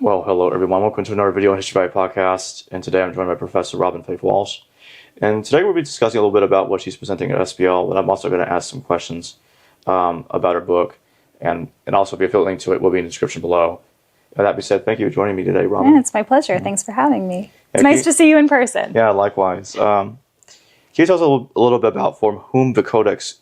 Well, hello everyone. Welcome to another video on History by Podcast. And today I'm joined by Professor Robyn Walsh. And today we'll be discussing a little bit about what she's presenting at SPL, but I'm also going to ask some questions about her book. And also, if you feel a link to it, will be in the description below. And that being said, thank you for joining me today, Robyn. Yeah, it's my pleasure. Thanks for having me. It's nice to see you in person. Yeah, likewise. Can you tell us a little bit about from whom the Codex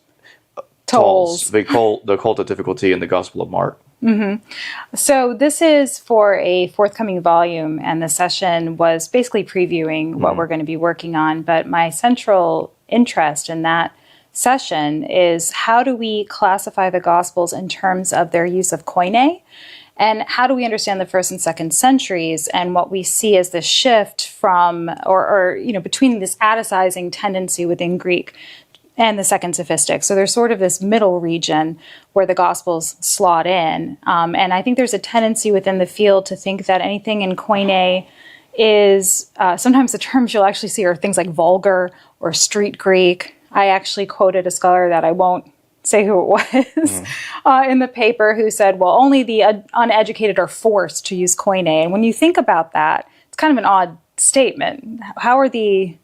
tolls the cult of difficulty in the Gospel of Mark? Mm-hmm. So this is for a forthcoming volume, and the session was basically previewing what we're going to be working on. But my central interest in that session is how do we classify the Gospels in terms of their use of koine, and how do we understand the first and second centuries and what we see as the shift from, or between this Atticizing tendency within Greek and the second sophistic. So there's sort of this middle region where the Gospels slot in. And I think there's a tendency within the field to think that anything in koine is, sometimes the terms you'll actually see are things like vulgar or street Greek. I actually quoted a scholar that I won't say who it was in the paper who said, well, only the uneducated are forced to use koine. And when you think about that, it's kind of an odd statement. How are the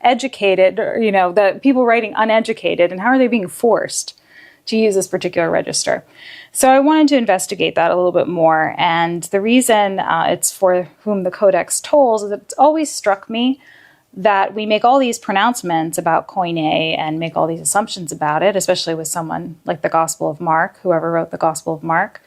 educated, the people writing uneducated, and how are they being forced to use this particular register? So I wanted to investigate that a little bit more. And the reason it's for whom the Codex tolls is that it's always struck me that we make all these pronouncements about koine and make all these assumptions about it, especially with someone like the Gospel of Mark, whoever wrote the Gospel of Mark.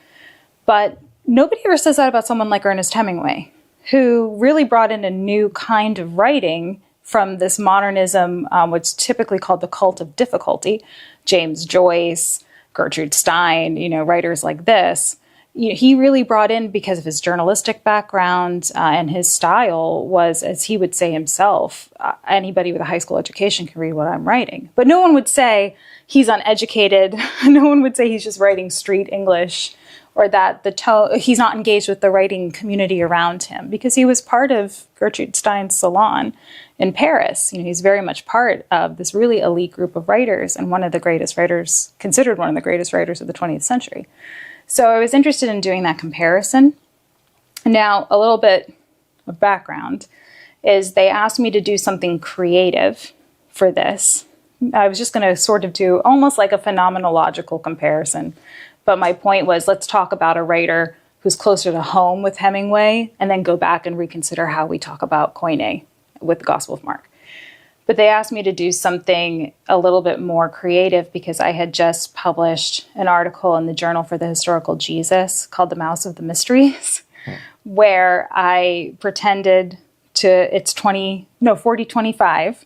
But nobody ever says that about someone like Ernest Hemingway, who really brought in a new kind of writing from this modernism, what's typically called the cult of difficulty. James Joyce, Gertrude Stein, writers like this. He really brought in, because of his journalistic background and his style was, as he would say himself, anybody with a high school education can read what I'm writing. But no one would say he's uneducated. No one would say he's just writing street English, or that he's not engaged with the writing community around him, because he was part of Gertrude Stein's salon in Paris. He's very much part of this really elite group of writers, and one of the greatest writers, considered one of the greatest writers of the 20th century. So I was interested in doing that comparison. Now, a little bit of background is they asked me to do something creative for this. I was just going to sort of do almost like a phenomenological comparison. But my point was, let's talk about a writer who's closer to home with Hemingway, and then go back and reconsider how we talk about koine with the Gospel of Mark. But they asked me to do something a little bit more creative, because I had just published an article in the Journal for the Historical Jesus called The Mouse of the Mysteries, where I pretended it's 4025,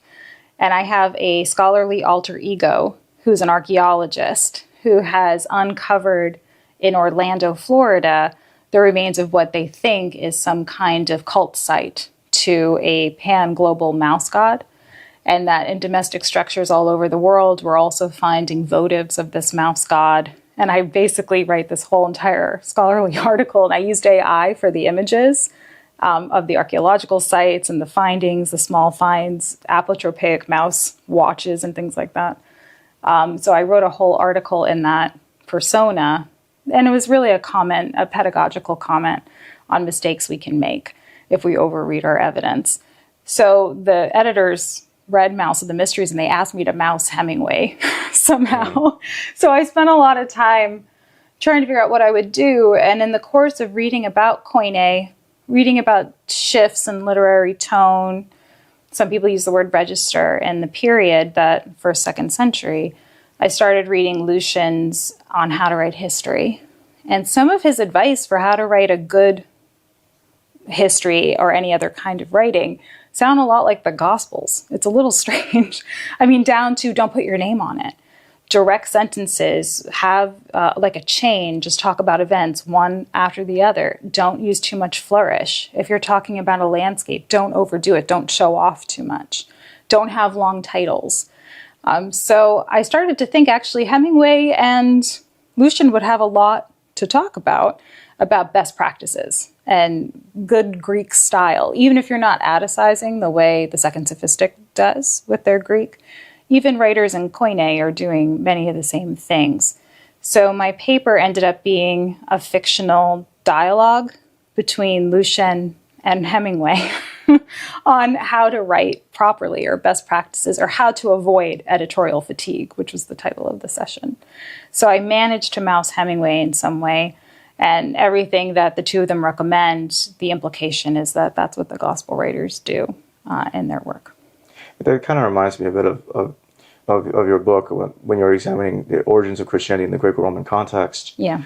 and I have a scholarly alter ego who's an archaeologist who has uncovered in Orlando, Florida, the remains of what they think is some kind of cult site to a pan-global mouse god, and that in domestic structures all over the world, we're also finding votives of this mouse god. And I basically write this whole entire scholarly article, and I used AI for the images of the archaeological sites and the findings, the small finds, apotropaic mouse watches, and things like that. So I wrote a whole article in that persona, and it was really a pedagogical comment on mistakes we can make if we overread our evidence. So the editors read Mouse of the Mysteries, and they asked me to mouse Hemingway somehow. So I spent a lot of time trying to figure out what I would do, and in the course of reading about koine, reading about shifts in literary tone, some people use the word register, in the period, that first, second century, I started reading Lucian's on how to write history. And some of his advice for how to write a good history or any other kind of writing sound a lot like the Gospels. It's a little strange. I mean, down to don't put your name on it. Direct sentences, have like a chain, just talk about events one after the other. Don't use too much flourish. If you're talking about a landscape, don't overdo it. Don't show off too much. Don't have long titles. So I started to think, actually, Hemingway and Lucian would have a lot to talk about best practices and good Greek style, even if you're not Atticizing the way the second sophistic does with their Greek. Even writers in koine are doing many of the same things. So my paper ended up being a fictional dialogue between Lucian and Hemingway on how to write properly or best practices or how to avoid editorial fatigue, which was the title of the session. So I managed to mouse Hemingway in some way, and everything that the two of them recommend, the implication is that that's what the gospel writers do in their work. That kind of reminds me a bit of your book when you're examining the origins of Christianity in the Greco-Roman context. Yeah.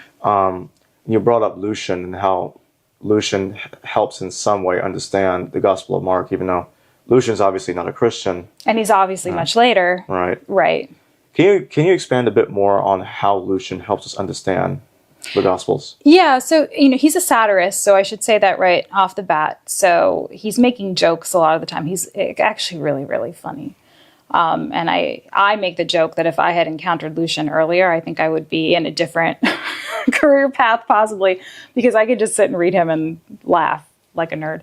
You brought up Lucian and how Lucian helps in some way understand the Gospel of Mark, even though Lucian's obviously not a Christian. And he's obviously much later. Right. Right. Can you expand a bit more on how Lucian helps us understand the Gospels? Yeah, so, he's a satirist, so I should say that right off the bat. So he's making jokes a lot of the time. He's actually really, really funny. And I make the joke that if I had encountered Lucian earlier, I think I would be in a different career path, possibly, because I could just sit and read him and laugh like a nerd.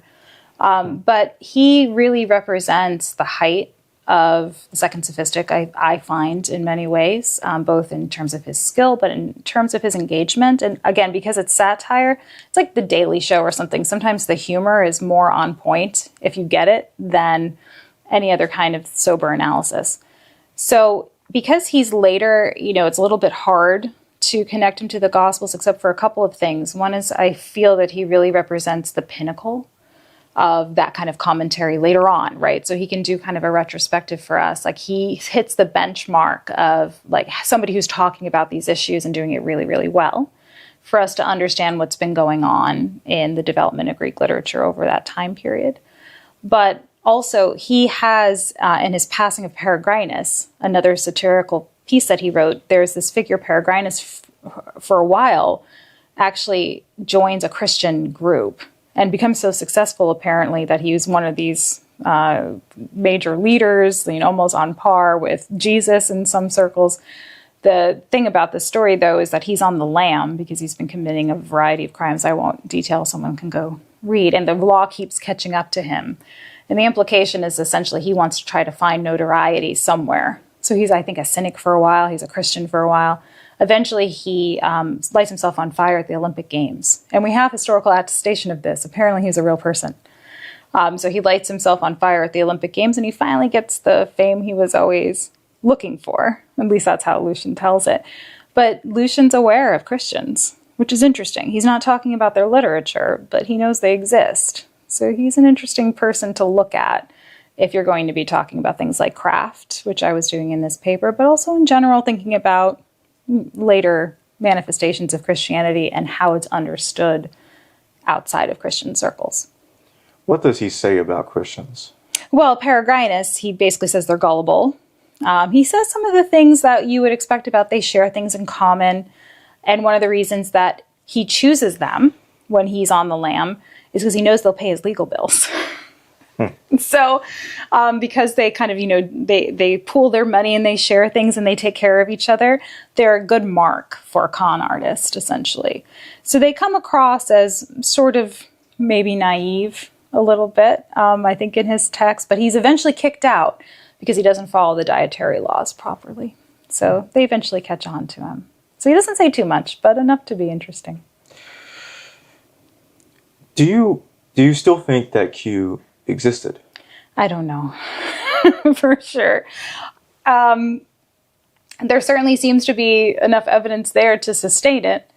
But he really represents the height of the Second Sophistic, I find, in many ways, both in terms of his skill, but in terms of his engagement. And again, because it's satire, it's like The Daily Show or something. Sometimes the humor is more on point, if you get it, than any other kind of sober analysis. So because he's later, it's a little bit hard to connect him to the Gospels, except for a couple of things. One is I feel that he really represents the pinnacle of that kind of commentary later on, right? So he can do kind of a retrospective for us. Like he hits the benchmark of like somebody who's talking about these issues and doing it really, really well for us to understand what's been going on in the development of Greek literature over that time period. But also, he has, in his Passing of Peregrinus, another satirical piece that he wrote, there's this figure, Peregrinus, for a while, actually joins a Christian group and becomes so successful, apparently, that he was one of these major leaders, almost on par with Jesus in some circles. The thing about this story, though, is that he's on the lam because he's been committing a variety of crimes I won't detail. Someone can go read. And the law keeps catching up to him. And the implication is essentially he wants to try to find notoriety somewhere. So he's, I think, a cynic for a while. He's a Christian for a while. Eventually, he lights himself on fire at the Olympic Games. And we have historical attestation of this. Apparently, he's a real person. So he lights himself on fire at the Olympic Games, and he finally gets the fame he was always looking for. At least that's how Lucian tells it. But Lucian's aware of Christians, which is interesting. He's not talking about their literature, but he knows they exist. So he's an interesting person to look at if you're going to be talking about things like craft, which I was doing in this paper, but also in general thinking about later manifestations of Christianity and how it's understood outside of Christian circles. What does he say about Christians? Well, Peregrinus, he basically says they're gullible. He says some of the things that you would expect about they share things in common. And one of the reasons that he chooses them when he's on the lam is because he knows they'll pay his legal bills. So because they kind of, they pool their money and they share things and they take care of each other, they're a good mark for a con artist, essentially. So they come across as sort of maybe naive a little bit, I think, in his text, but he's eventually kicked out because he doesn't follow the dietary laws properly. So they eventually catch on to him. So he doesn't say too much, but enough to be interesting. Do you still think that Q existed? I don't know for sure. There certainly seems to be enough evidence there to sustain it.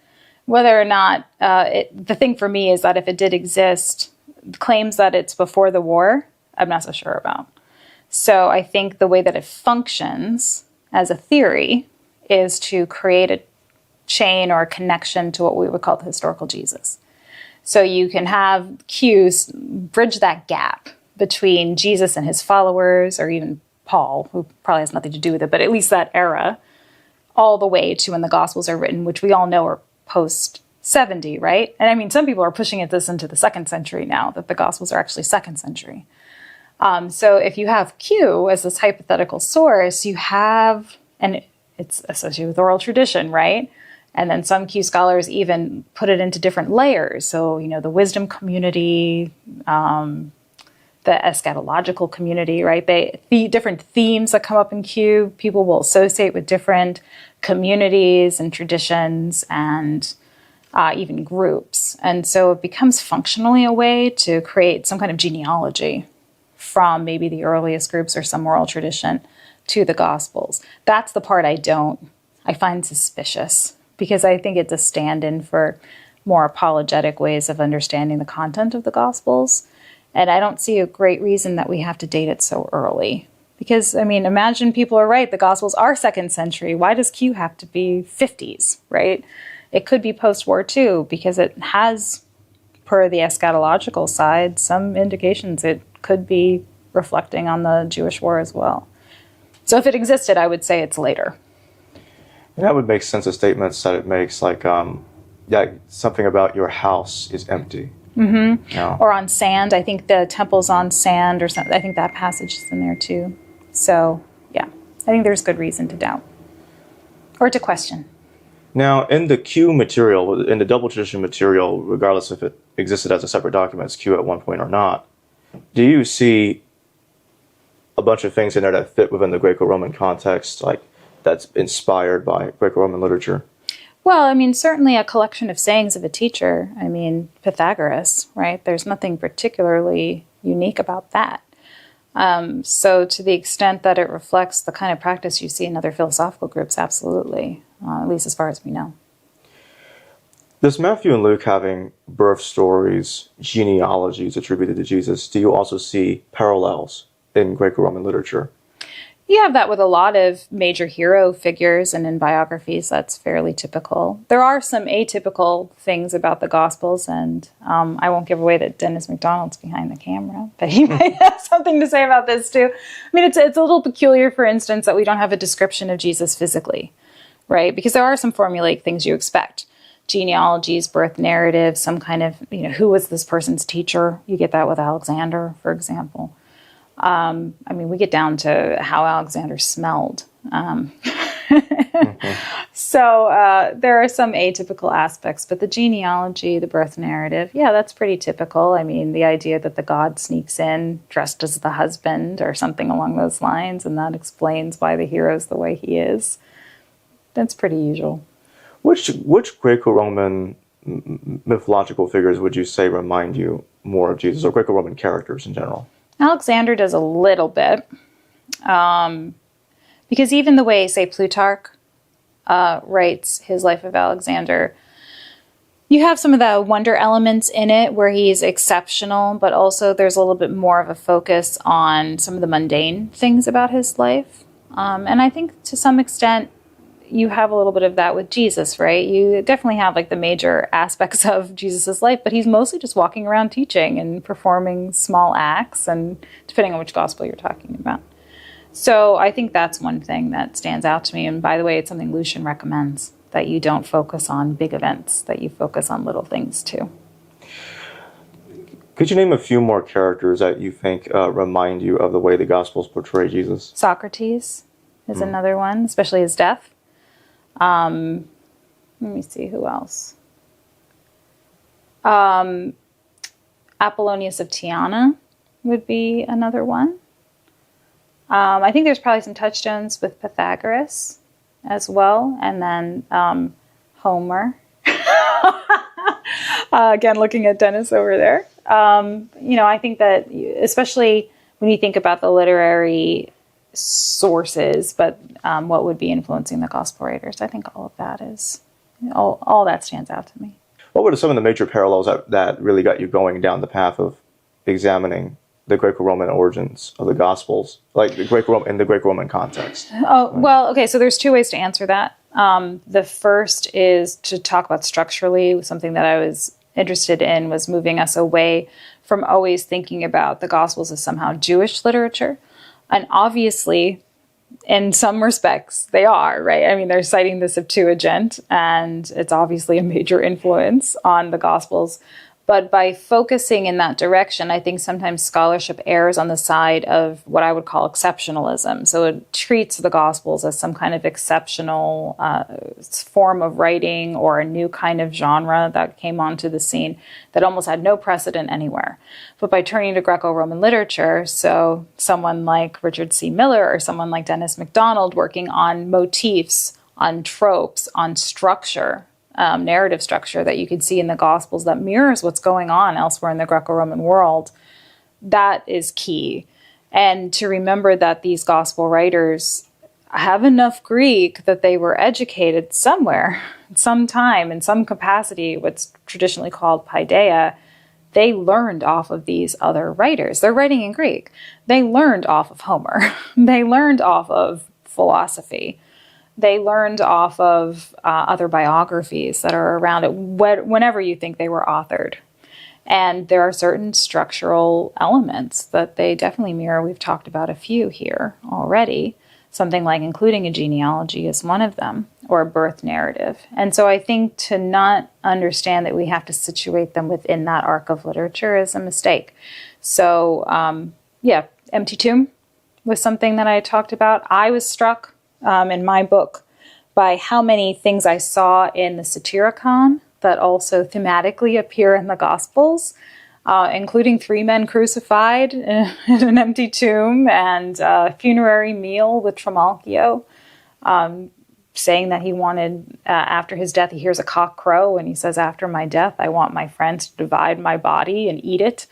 Whether or not, the thing for me is that if it did exist, claims that it's before the war, I'm not so sure about. So I think the way that it functions as a theory is to create a chain or a connection to what we would call the historical Jesus. So you can have Q's bridge that gap between Jesus and his followers, or even Paul, who probably has nothing to do with it, but at least that era, all the way to when the Gospels are written, which we all know are post-70, right? And I mean, some people are pushing this into the 2nd century now, that the Gospels are actually 2nd century. So if you have Q as this hypothetical source, you have, and it's associated with oral tradition, right? And then some Q scholars even put it into different layers. So, the wisdom community, the eschatological community, right? The different themes that come up in Q, people will associate with different communities and traditions. And even groups. And so it becomes functionally a way to create some kind of genealogy from maybe the earliest groups or some oral tradition to the Gospels. That's the part I find suspicious, because I think it's a stand-in for more apologetic ways of understanding the content of the Gospels. And I don't see a great reason that we have to date it so early. Because, I mean, imagine people are right, the Gospels are 2nd century. Why does Q have to be 50s, right? It could be post-war too, because it has, per the eschatological side, some indications it could be reflecting on the Jewish war as well. So if it existed, I would say it's later. And that would make sense of statements that it makes, like, something about your house is empty. Mm-hmm. Yeah. Or on sand. I think the temple's on sand or something. I think that passage is in there too. So, yeah, I think there's good reason to doubt or to question. Now, in the Q material, in the double tradition material, regardless if it existed as a separate document as Q at one point or not, do you see a bunch of things in there that fit within the Greco-Roman context, like that's inspired by Greco-Roman literature? Well, I mean, certainly a collection of sayings of a teacher. I mean, Pythagoras, right? There's nothing particularly unique about that. So to the extent that it reflects the kind of practice you see in other philosophical groups, absolutely, at least as far as we know. Does Matthew and Luke having birth stories, genealogies attributed to Jesus, do you also see parallels in Greco-Roman literature? You have that with a lot of major hero figures, and in biographies, that's fairly typical. There are some atypical things about the Gospels, and I won't give away that Dennis MacDonald's behind the camera, but he might have something to say about this too. I mean, it's a little peculiar, for instance, that we don't have a description of Jesus physically, right? Because there are some formulaic things you expect. Genealogies, birth narratives, some kind of, who was this person's teacher? You get that with Alexander, for example. I mean, we get down to how Alexander smelled. So there are some atypical aspects, but the genealogy, the birth narrative, yeah, that's pretty typical. I mean, the idea that the god sneaks in dressed as the husband or something along those lines, and that explains why the hero's the way he is. That's pretty usual. Which Greco-Roman mythological figures would you say remind you more of Jesus, or Greco-Roman characters in general? Alexander does a little bit, because even the way, say, Plutarch writes his life of Alexander, you have some of the wonder elements in it where he's exceptional, but also there's a little bit more of a focus on some of the mundane things about his life. And I think to some extent, you have a little bit of that with Jesus, right? You definitely have like the major aspects of Jesus's life, but he's mostly just walking around teaching and performing small acts, and depending on which gospel you're talking about. So I think that's one thing that stands out to me. And by the way, it's something Lucian recommends, that you don't focus on big events, that you focus on little things too. Could you name a few more characters that you think remind you of the way the Gospels portray Jesus? Socrates is another one, especially his death. Let me see, who else? Apollonius of Tyana would be another one. I think there's probably some touchstones with Pythagoras as well, and then Homer. Again, looking at Dennis over there. I think that especially when you think about the literary sources, but what would be influencing the gospel writers, I think all of that is, all that stands out to me. What were some of the major parallels that really got you going down the path of examining the Greco-Roman origins of the Gospels, like the Greco-Roman context? Oh, well, okay, so there's two ways to answer that. The first is to talk about structurally. Something that I was interested in was moving us away from always thinking about the Gospels as somehow Jewish literature. And obviously, in some respects, they are, right? I mean, they're citing the Septuagint, and it's obviously a major influence on the Gospels. But by focusing in that direction, I think sometimes scholarship errs on the side of what I would call exceptionalism. So it treats the Gospels as some kind of exceptional form of writing or a new kind of genre that came onto the scene that almost had no precedent anywhere. But by turning to Greco-Roman literature, so someone like Richard C. Miller or someone like Dennis MacDonald working on motifs, on tropes, on structure, narrative structure that you could see in the Gospels that mirrors what's going on elsewhere in the Greco-Roman world, that is key. And to remember that these Gospel writers have enough Greek that they were educated somewhere, sometime, in some capacity, what's traditionally called paideia. They learned off of these other writers. They're writing in Greek. They learned off of Homer. They learned off of philosophy. They learned off of other biographies that are around it, whenever you think they were authored. And there are certain structural elements that they definitely mirror. We've talked about a few here already. Something like including a genealogy is one of them, or a birth narrative. And so I think to not understand that we have to situate them within that arc of literature is a mistake. So, Empty Tomb was something that I talked about. I was struck in my book by how many things I saw in the Satyricon that also thematically appear in the Gospels, including 3 men crucified in an empty tomb and a funerary meal with Trimalchio, saying that he wanted, after his death, he hears a cock crow and he says, after my death, I want my friends to divide my body and eat it.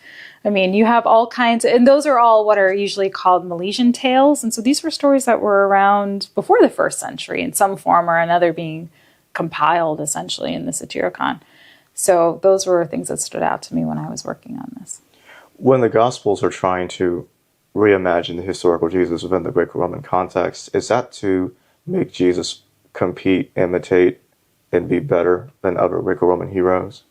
I mean, you have all kinds, and those are all what are usually called Milesian tales. And so these were stories that were around before the 1st century in some form or another, being compiled essentially in the Satyricon. So those were things that stood out to me when I was working on this. When the Gospels are trying to reimagine the historical Jesus within the Greco-Roman context, is that to make Jesus compete, imitate, and be better than other Greco-Roman heroes?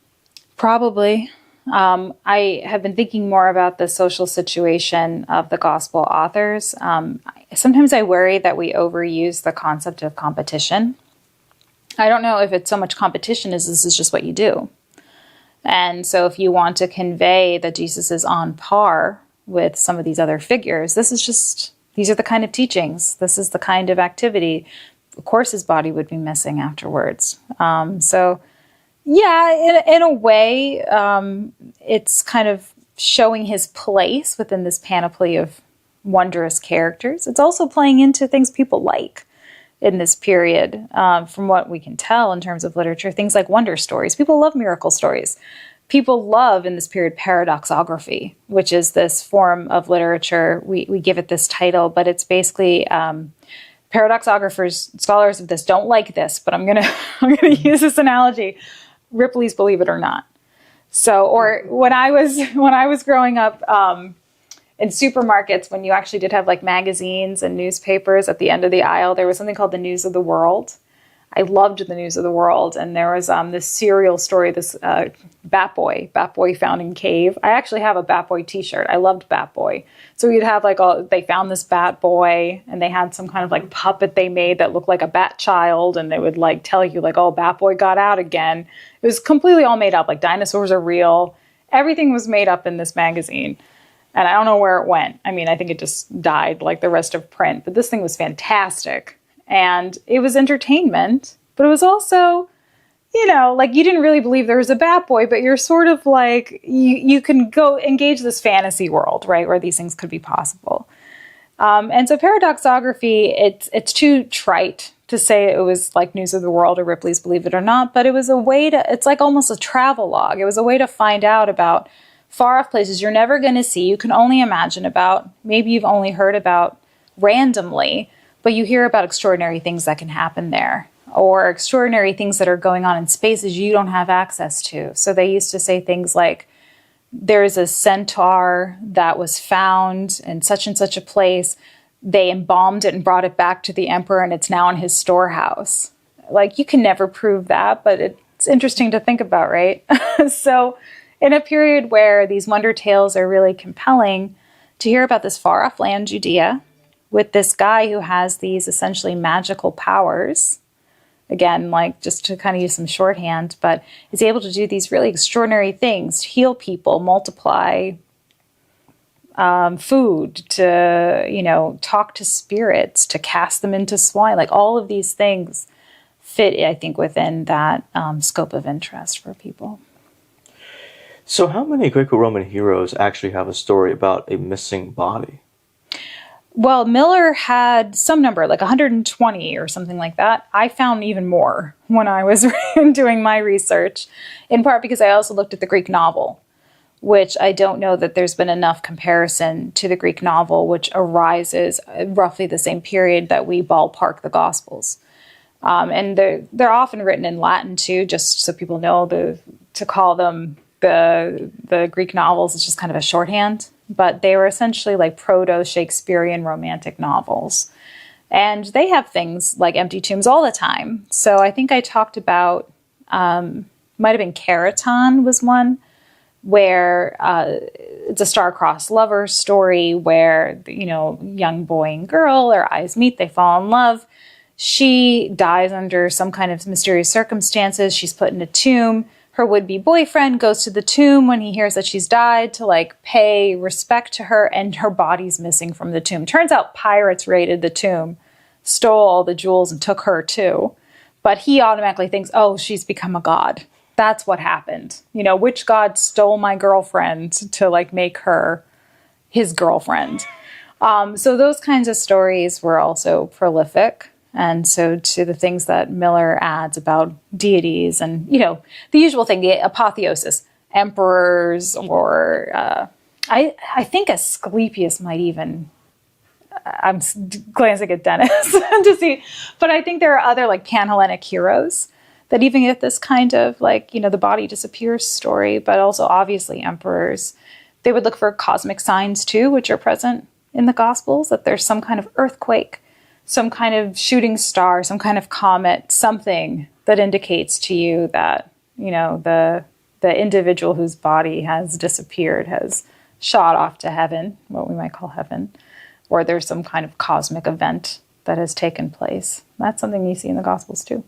Probably. I have been thinking more about the social situation of the Gospel authors. Sometimes I worry that we overuse the concept of competition. I don't know if it's so much competition as this is just what you do. And so if you want to convey that Jesus is on par with some of these other figures, these are the kind of teachings. This is the kind of activity. Of course, his body would be missing afterwards. In a way, it's kind of showing his place within this panoply of wondrous characters. It's also playing into things people like in this period, from what we can tell in terms of literature, things like wonder stories. People love miracle stories. People love, in this period, paradoxography, which is this form of literature. We give it this title, but it's basically paradoxographers, scholars of this don't like this, but I'm gonna use this analogy. Ripley's Believe It or Not. So, or when I was growing up, in supermarkets, when you actually did have like magazines and newspapers at the end of the aisle, there was something called the News of the World. I loved the News of the World. And there was this serial story, this Bat Boy found in cave. I actually have a Bat Boy t-shirt. I loved Bat Boy. So you'd have they found this Bat Boy and they had some kind of like puppet they made that looked like a bat child. And they would like tell you like, oh, Bat Boy got out again. It was completely all made up. Like dinosaurs are real. Everything was made up in this magazine. And I don't know where it went. I mean, I think it just died like the rest of print. But this thing was fantastic. And it was entertainment. But it was also, like you didn't really believe there was a Bat Boy, but you're sort of like, you can go engage this fantasy world, right, where these things could be possible. And so paradoxography, it's too trite to say it was like News of the World or Ripley's Believe It or Not, but it was a way it's like almost a travel log. It was a way to find out about far off places you're never going to see, you can only imagine about, maybe you've only heard about randomly, but you hear about extraordinary things that can happen there, or extraordinary things that are going on in spaces you don't have access to. So they used to say things like, there's a centaur that was found in such and such a place. They embalmed it and brought it back to the emperor, and it's now in his storehouse. Like, you can never prove that, but it's interesting to think about, right? So in a period where these wonder tales are really compelling, to hear about this far-off land, Judea, with this guy who has these essentially magical powers, again, like just to kind of use some shorthand, but is able to do these really extraordinary things, heal people, multiply food, to, talk to spirits, to cast them into swine, like all of these things fit, I think, within that scope of interest for people. So how many Greco-Roman heroes actually have a story about a missing body? Well, Miller had some number, like 120 or something like that. I found even more when I was doing my research, in part because I also looked at the Greek novel, which I don't know that there's been enough comparison to the Greek novel, which arises roughly the same period that we ballpark the Gospels. And they're often written in Latin too, just so people know to call them the Greek novels is just kind of a shorthand. But they were essentially like proto-Shakespearean romantic novels. And they have things like empty tombs all the time. So I think I talked about, might have been Keraton was one, where it's a star-crossed lover story where, young boy and girl, their eyes meet, they fall in love. She dies under some kind of mysterious circumstances. She's put in a tomb. Her would-be boyfriend goes to the tomb when he hears that she's died to pay respect to her, and her body's missing from the tomb. Turns out pirates raided the tomb, stole all the jewels, and took her too. But he automatically thinks, oh, she's become a god. That's what happened. Which god stole my girlfriend to make her his girlfriend? So those kinds of stories were also prolific. And so to the things that Miller adds about deities and, the usual thing, the apotheosis, emperors, or I think Asclepius might even, I'm glancing at Dennis to see, but I think there are other Pan-Hellenic heroes that even get this kind of the body disappears story, but also obviously emperors. They would look for cosmic signs too, which are present in the Gospels, that there's some kind of earthquake, some kind of shooting star, some kind of comet, something that indicates to you that, the individual whose body has disappeared has shot off to heaven, what we might call heaven, or there's some kind of cosmic event that has taken place. That's something you see in the Gospels too.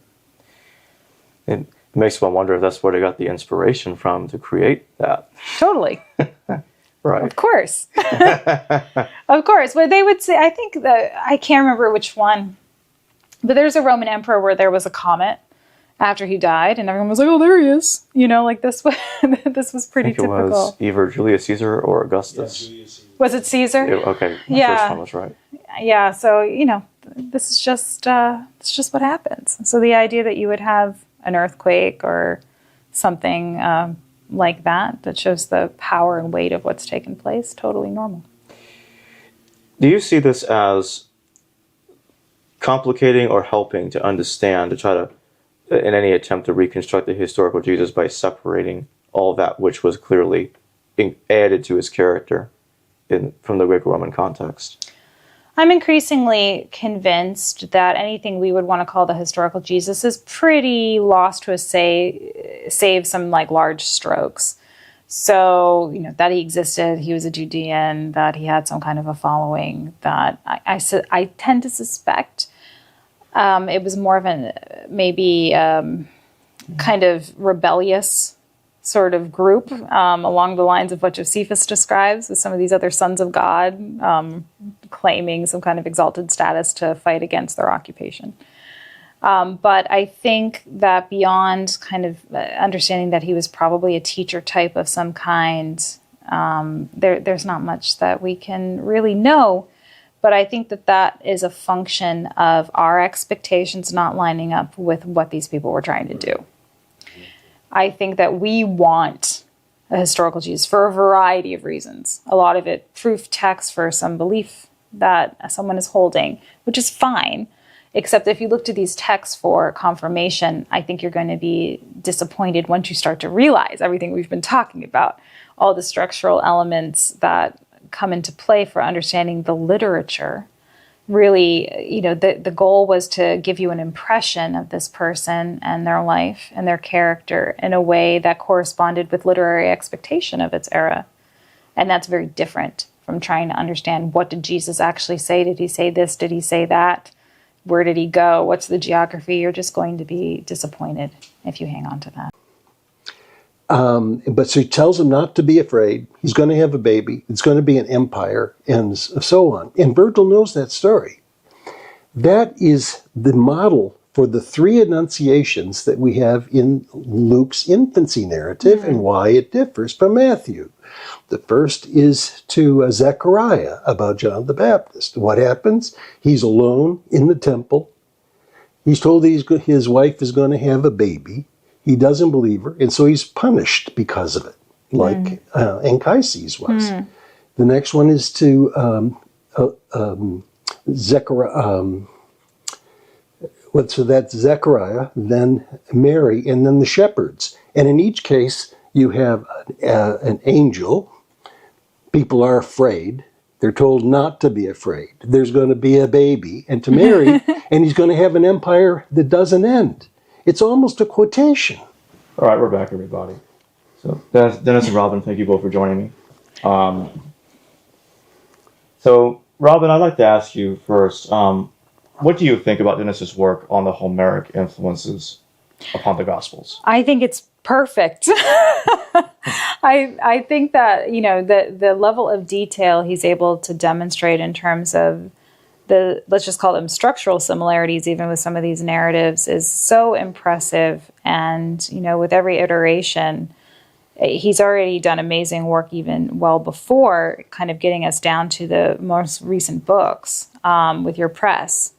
It makes one wonder if that's where they got the inspiration from to create that. Totally. Right. Of course. Of course. But they would say, I think that, I can't remember which one, but there's a Roman emperor where there was a comet after he died, and everyone was like, oh, there he is. This was, this was pretty typical. It was either Julius Caesar or Augustus. Yeah, Julius Caesar. Was it Caesar? Okay. Yeah. First one was right. Yeah. So, this is just, it's just what happens. So the idea that you would have an earthquake or something like that shows the power and weight of what's taken place, totally normal. Do you see this as complicating or helping to understand, to try to, in any attempt to reconstruct the historical Jesus by separating all that which was clearly added to his character from the Greco-Roman context? I'm increasingly convinced that anything we would want to call the historical Jesus is pretty lost to us, save some large strokes. So, that he existed, he was a Judean, that he had some kind of a following, that I tend to suspect it was more of maybe kind of rebellious sort of group along the lines of what Josephus describes with some of these other sons of God claiming some kind of exalted status to fight against their occupation. But I think that beyond kind of understanding that he was probably a teacher type of some kind, there's not much that we can really know. But I think that is a function of our expectations not lining up with what these people were trying to do. I think that we want a historical Jesus for a variety of reasons. A lot of it proof text for some belief that someone is holding, which is fine. Except if you look to these texts for confirmation, I think you're going to be disappointed once you start to realize everything we've been talking about, all the structural elements that come into play for understanding the literature. Really, the goal was to give you an impression of this person and their life and their character in a way that corresponded with literary expectation of its era. And that's very different from trying to understand, what did Jesus actually say? Did he say this? Did he say that? Where did he go? What's the geography? You're just going to be disappointed if you hang on to that. But so he tells him not to be afraid. He's going to have a baby. It's going to be an empire, and so on. And Virgil knows that story. That is the model for the three annunciations that we have in Luke's infancy narrative and why it differs from Matthew. The first is to Zechariah about John the Baptist. What happens? He's alone in the temple. He's told his wife is going to have a baby. He doesn't believe her, and so he's punished because of it, like Anchises was. The next one is to Zechariah. So that's Zechariah, then Mary, and then the shepherds. And in each case, you have an angel. People are afraid. They're told not to be afraid. There's going to be a baby, and to Mary, and he's going to have an empire that doesn't end. It's almost a quotation. All right, we're back, everybody. So Dennis and Robyn, thank you both for joining me. So Robyn, I'd like to ask you first, what do you think about Dennis's work on the Homeric influences upon the Gospels? I think it's perfect. I think that, the level of detail he's able to demonstrate in terms of let's just call them structural similarities, even with some of these narratives, is so impressive. And, with every iteration, he's already done amazing work even well before kind of getting us down to the most recent books with your press,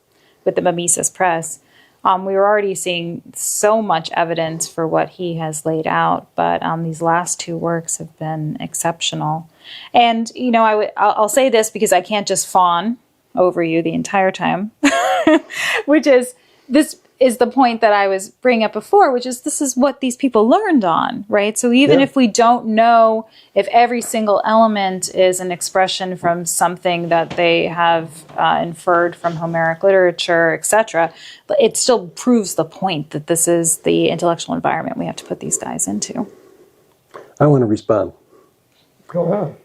with the Mimesis Press. We were already seeing so much evidence for what he has laid out, but these last two works have been exceptional. And, I'll say this because I can't just fawn over you the entire time, which is, this is the point that I was bringing up before, which is this is what these people learned on, right? So even if we don't know if every single element is an expression from something that they have inferred from Homeric literature, etc., but it still proves the point that this is the intellectual environment we have to put these guys into. I want to respond. Go ahead.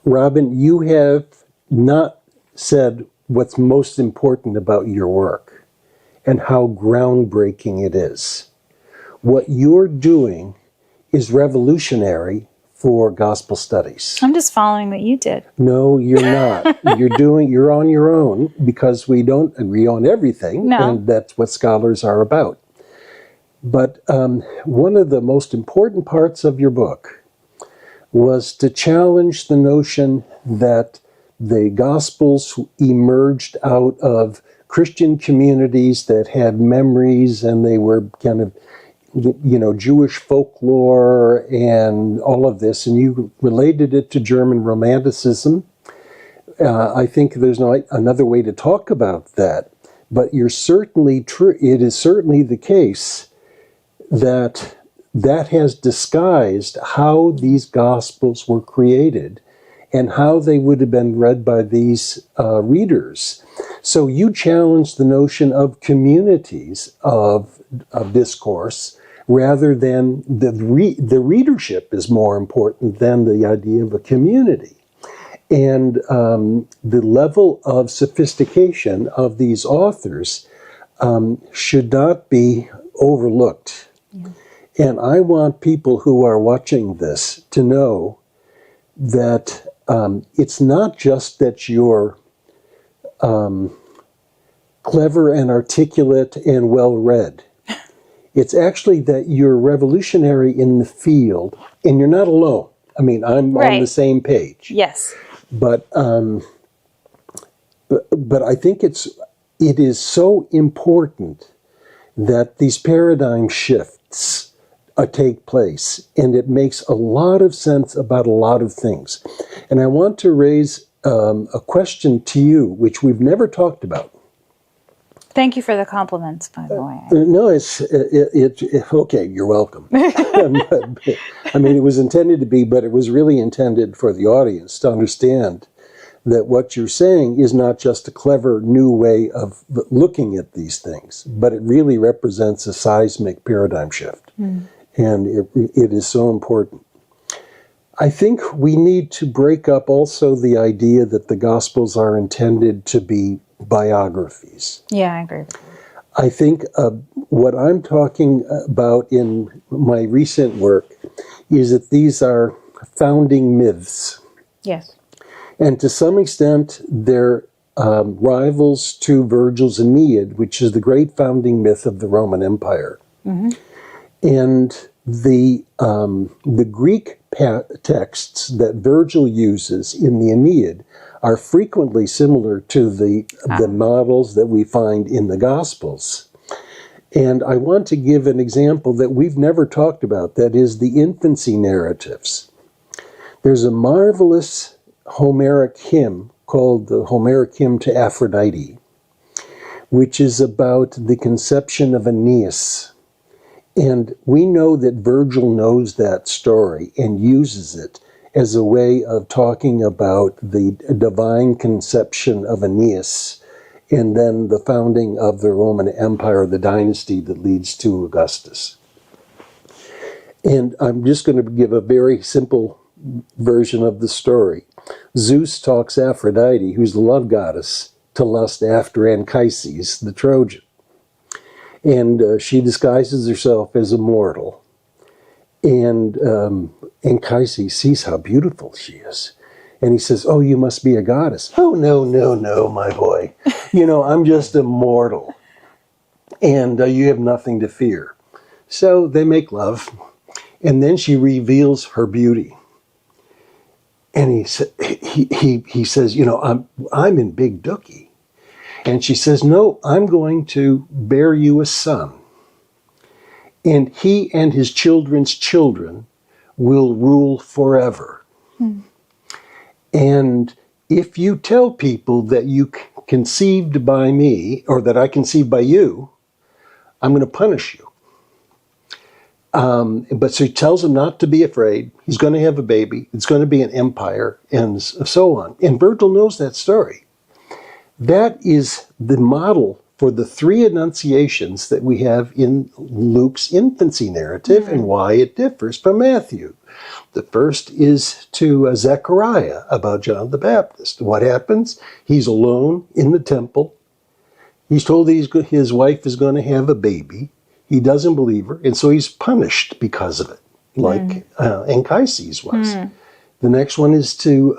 Robyn, you have not said what's most important about your work and how groundbreaking it is. What you're doing is revolutionary for gospel studies. I'm just following what you did. No, you're not. You're on your own because we don't agree on everything, and that's what scholars are about. But one of the most important parts of your book was to challenge the notion that the Gospels emerged out of Christian communities that had memories, and they were kind of, Jewish folklore and all of this, and you related it to German Romanticism. I think there's another way to talk about that, but you're certainly true. It is certainly the case that has disguised how these Gospels were created and how they would have been read by these readers. So you challenge the notion of communities of discourse rather than the readership is more important than the idea of a community. And the level of sophistication of these authors should not be overlooked. Yeah. And I want people who are watching this to know that it's not just that you're clever and articulate and well-read. It's actually that you're revolutionary in the field, and you're not alone. I mean, I'm on the same page. Yes. But I think it is so important that these paradigm shifts take place, and it makes a lot of sense about a lot of things. And I want to raise a question to you, which we've never talked about. Thank you for the compliments, by the way. No, it's okay. You're welcome. I mean, it was intended to be, but it was really intended for the audience to understand that what you're saying is not just a clever new way of looking at these things, but it really represents a seismic paradigm shift. Mm. And it is so important. I think we need to break up also the idea that the Gospels are intended to be biographies. Yeah, I agree with you. I think what I'm talking about in my recent work is that these are founding myths. Yes. And to some extent, they're rivals to Virgil's Aeneid, which is the great founding myth of the Roman Empire. And the Greek texts that Virgil uses in the Aeneid are frequently similar to the models that we find in the Gospels. And I want to give an example that we've never talked about, that is the infancy narratives. There's a marvelous Homeric hymn called the Homeric Hymn to Aphrodite, which is about the conception of Aeneas. And we know that Virgil knows that story and uses it as a way of talking about the divine conception of Aeneas and then the founding of the Roman Empire, the dynasty that leads to Augustus. And I'm just going to give a very simple version of the story. Zeus talks Aphrodite, who's the love goddess, to lust after Anchises, the Trojan. And she disguises herself as a mortal. And Anchises sees how beautiful she is. And he says, "Oh, you must be a goddess." "Oh, no, no, no, my boy. I'm just a mortal. And you have nothing to fear." So they make love. And then she reveals her beauty. And he says, I'm in big dookie. And she says, "No, I'm going to bear you a son. And he and his children's children will rule forever. And if you tell people that you conceived by me, or that I conceived by you, I'm going to punish you." But so he tells him not to be afraid. He's going to have a baby. It's going to be an empire, and so on. And Virgil knows that story. That is the model for the three annunciations that we have in Luke's infancy narrative and why it differs from Matthew. The first is to Zechariah about John the Baptist. What happens? He's alone in the temple. He's told his wife is going to have a baby. He doesn't believe her, and so he's punished because of it, like Anchises was. The next one is to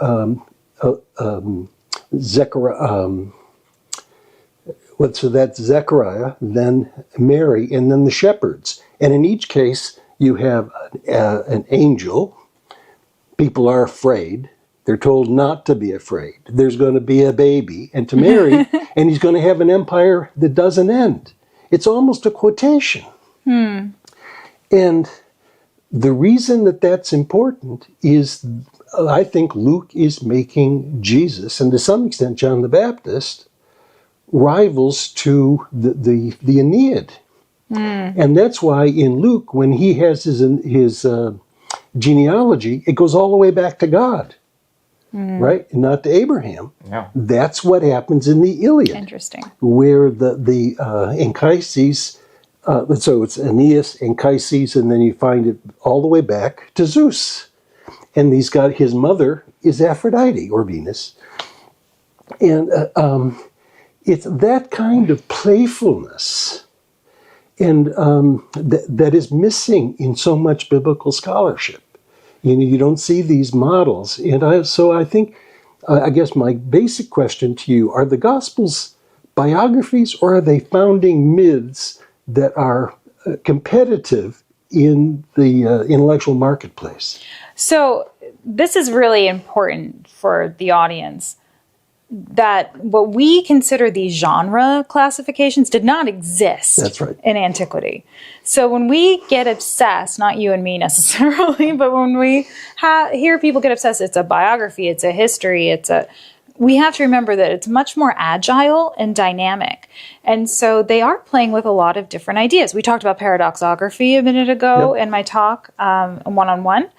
Zechariah. So that's Zechariah, then Mary, and then the shepherds. And in each case, you have an angel. People are afraid. They're told not to be afraid. There's going to be a baby, and to Mary, and he's going to have an empire that doesn't end. It's almost a quotation. And the reason that that's important is, I think Luke is making Jesus, and to some extent John the Baptist, rivals to the Aeneid. And that's why in Luke, when he has his genealogy, it goes all the way back to God. Right? And not to Abraham. Yeah. That's what happens in the Iliad. Interesting. Where the Anchises, so it's Aeneas, Anchises, and then you find it all the way back to Zeus. And his mother is Aphrodite, or Venus. And it's that kind of playfulness and that is missing in so much biblical scholarship. You don't see these models. And so I think, I guess my basic question to you, are the Gospels biographies, or are they founding myths that are competitive in the intellectual marketplace? So this is really important for the audience, that what we consider these genre classifications did not exist. That's right. In antiquity. So when we get obsessed, not you and me necessarily, but when we hear people get obsessed, it's a biography, it's a history, we have to remember that it's much more agile and dynamic. And so they are playing with a lot of different ideas. We talked about paradoxography a minute ago in my talk, one-on-one.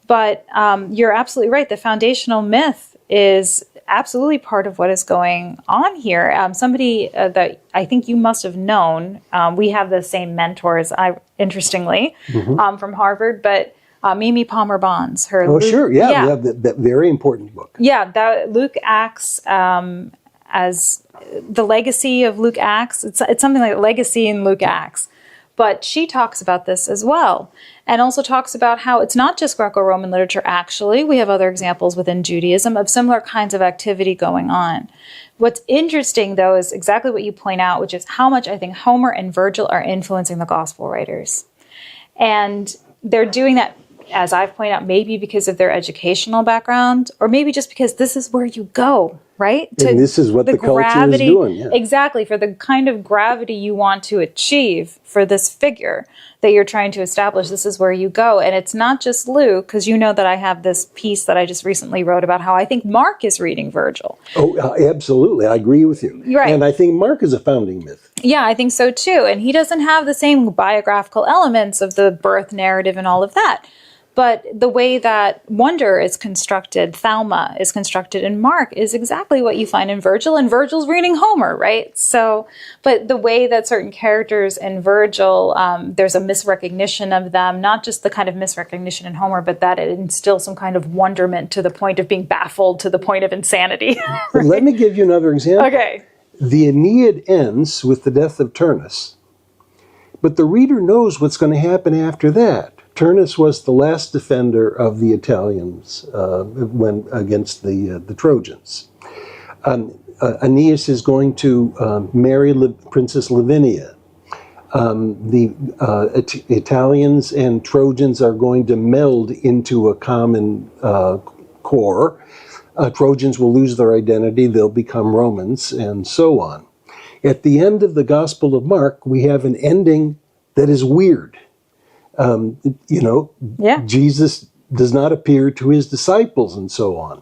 But you're absolutely right. The foundational myth is absolutely part of what is going on here. Somebody that I think you must have known, we have the same mentors, interestingly, from Harvard, but Mimi Palmer Bonds. Sure, yeah. That very important book. Yeah, that Luke Acts as the legacy of Luke Acts. It's something like Legacy in Luke Acts. But she talks about this as well, and also talks about how it's not just Greco-Roman literature, actually. We have other examples within Judaism of similar kinds of activity going on. What's interesting, though, is exactly what you point out, which is how much I think Homer and Virgil are influencing the gospel writers. And they're doing that, as I've pointed out, maybe because of their educational background, or maybe just because this is where you go, right? And this is what the culture is doing. Yeah. Exactly, for the kind of gravity you want to achieve for this figure that you're trying to establish, this is where you go. And it's not just Luke, because you know that I have this piece that I just recently wrote about how I think Mark is reading Virgil. Oh, absolutely. I agree with you. Right. And I think Mark is a founding myth. Yeah, I think so too. And he doesn't have the same biographical elements of the birth narrative and all of that. But the way that wonder is constructed, Thelma is constructed in Mark, is exactly what you find in Virgil, and Virgil's reading Homer, right? So, but the way that certain characters in Virgil, there's a misrecognition of them, not just the kind of misrecognition in Homer, but that it instills some kind of wonderment to the point of being baffled, to the point of insanity. Right? Let me give you another example. Okay. The Aeneid ends with the death of Turnus, but the reader knows what's going to happen after that. Turnus was the last defender of the Italians when against the Trojans. Aeneas is going to marry Princess Lavinia. The Italians and Trojans are going to meld into a common core. Trojans will lose their identity, they'll become Romans, and so on. At the end of the Gospel of Mark, we have an ending that is weird. Jesus does not appear to his disciples and so on.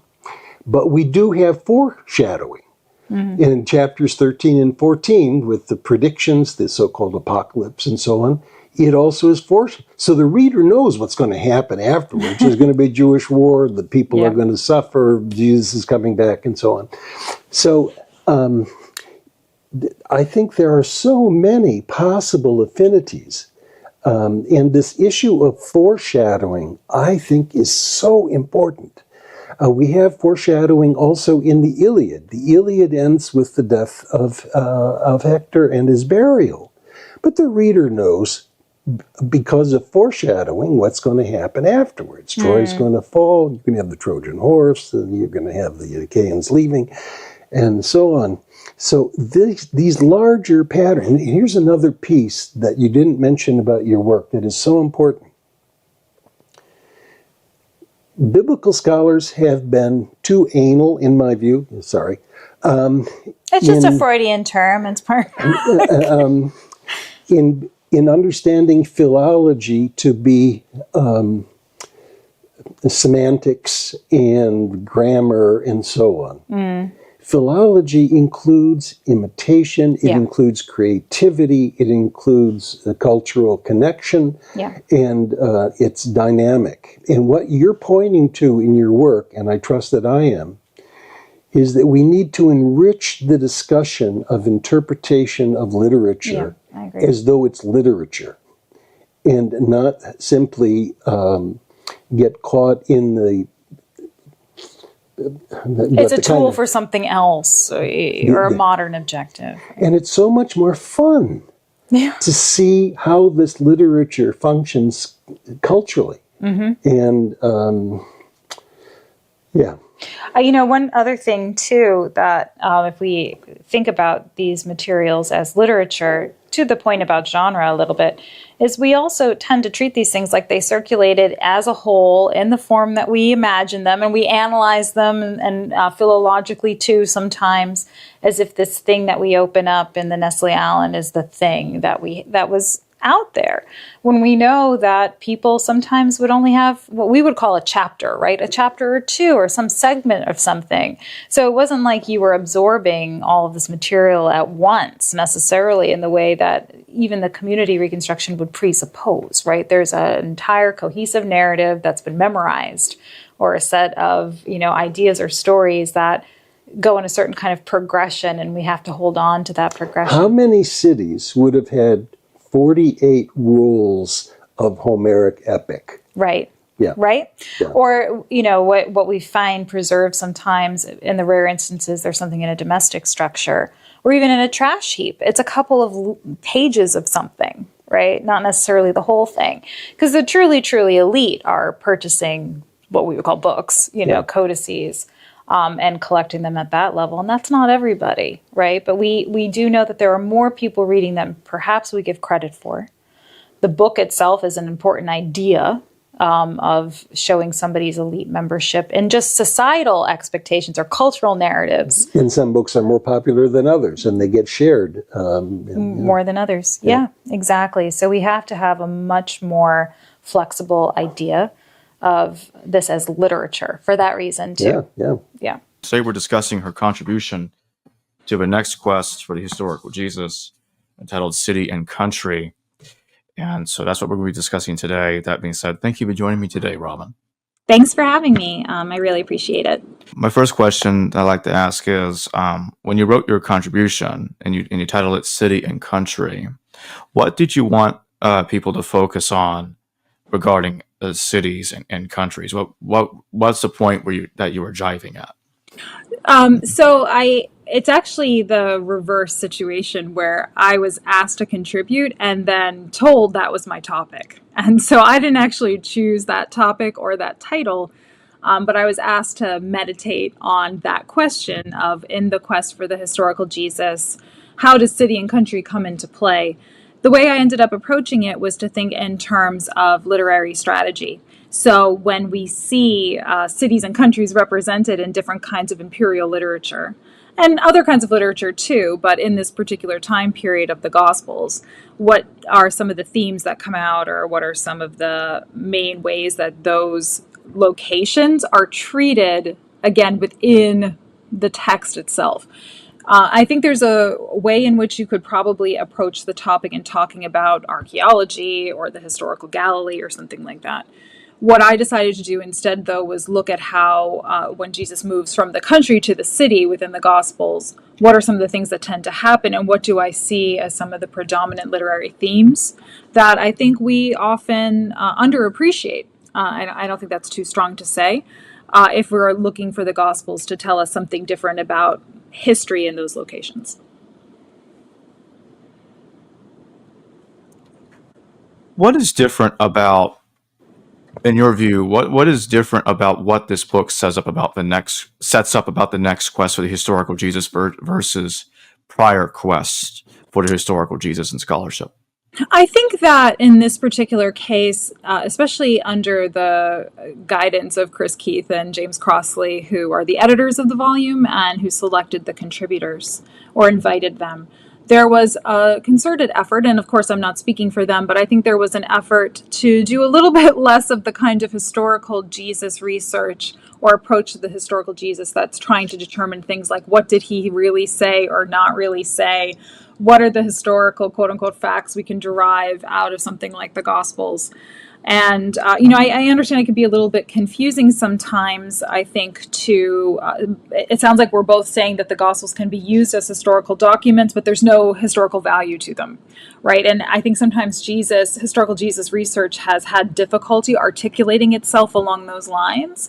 But we do have foreshadowing in chapters 13 and 14 with the predictions, the so-called apocalypse and so on. It also is foreshadowing. So the reader knows what's going to happen afterwards. There's going to be a Jewish war, the people are going to suffer, Jesus is coming back and so on. So I think there are so many possible affinities. And this issue of foreshadowing, I think, is so important. We have foreshadowing also in the Iliad. The Iliad ends with the death of Hector and his burial. But the reader knows, because of foreshadowing, what's going to happen afterwards. Troy's going to fall, you're going to have the Trojan horse, and you're going to have the Achaeans leaving, and so on. So these larger patterns, and here's another piece that you didn't mention about your work that is so important. Biblical scholars have been too anal, in my view, sorry. It's just a Freudian term, it's part in understanding philology to be semantics and grammar and so on. Philology includes imitation, it includes creativity, it includes a cultural connection, and it's dynamic. And what you're pointing to in your work, and I trust that I am, is that we need to enrich the discussion of interpretation of literature as though it's literature, and not simply get caught in the it's a tool for something else, or a modern objective. And it's so much more fun to see how this literature functions culturally. And, one other thing, too, that if we think about these materials as literature, to the point about genre a little bit, is we also tend to treat these things like they circulated as a whole in the form that we imagine them, and we analyze them and philologically too sometimes, as if this thing that we open up in the Nestle Aland is the thing that was out there, when we know that people sometimes would only have what we would call a chapter, right? A chapter or two, or some segment of something. So it wasn't like you were absorbing all of this material at once necessarily in the way that even the community reconstruction would presuppose, right? There's an entire cohesive narrative that's been memorized, or a set of, ideas or stories that go in a certain kind of progression, and we have to hold on to that progression. How many cities would have had 48 rules of Homeric epic? Right. Yeah. Right? Yeah. Or, what we find preserved sometimes, in the rare instances, there's something in a domestic structure, or even in a trash heap. It's a couple of pages of something, right? Not necessarily the whole thing. Because the truly, truly elite are purchasing what we would call books, codices, and collecting them at that level. And that's not everybody, right? But we do know that there are more people reading than perhaps we give credit for. The book itself is an important idea of showing somebody's elite membership and just societal expectations or cultural narratives. And some books are more popular than others, and they get shared. More than others. Yeah, exactly. So we have to have a much more flexible idea of this as literature for that reason, too. Yeah. Today we're discussing her contribution to the next quest for the historical Jesus, entitled City and Country. And so that's what we're going to be discussing today. That being said, thank you for joining me today, Robyn. Thanks for having me. I really appreciate it. My first question I'd like to ask is, when you wrote your contribution and you titled it City and Country, what did you want people to focus on regarding cities and countries? What's the point that you were jiving at? It's actually the reverse situation where I was asked to contribute and then told that was my topic. And so I didn't actually choose that topic or that title, but I was asked to meditate on that question of, in the quest for the historical Jesus, how does city and country come into play? The way I ended up approaching it was to think in terms of literary strategy. So when we see cities and countries represented in different kinds of imperial literature, and other kinds of literature too, but in this particular time period of the Gospels, what are some of the themes that come out, or what are some of the main ways that those locations are treated, again, within the text itself? I think there's a way in which you could probably approach the topic in talking about archaeology or the historical Galilee or something like that. What I decided to do instead, though, was look at how when Jesus moves from the country to the city within the Gospels, what are some of the things that tend to happen, and what do I see as some of the predominant literary themes that I think we often underappreciate. I don't think that's too strong to say. If we're looking for the Gospels to tell us something different about history in those locations. What is different about, in your view, what is different about what this book sets up about the next quest for the historical Jesus versus prior quests for the historical Jesus in scholarship? I think that in this particular case, especially under the guidance of Chris Keith and James Crossley, who are the editors of the volume and who selected the contributors or invited them, there was a concerted effort, and of course I'm not speaking for them, but I think there was an effort to do a little bit less of the kind of historical Jesus research or approach to the historical Jesus that's trying to determine things like, what did he really say or not really say? What are the historical, quote unquote, facts we can derive out of something like the Gospels? And, I understand it can be a little bit confusing sometimes, I think, it sounds like we're both saying that the Gospels can be used as historical documents, but there's no historical value to them, right? And I think sometimes historical Jesus research has had difficulty articulating itself along those lines.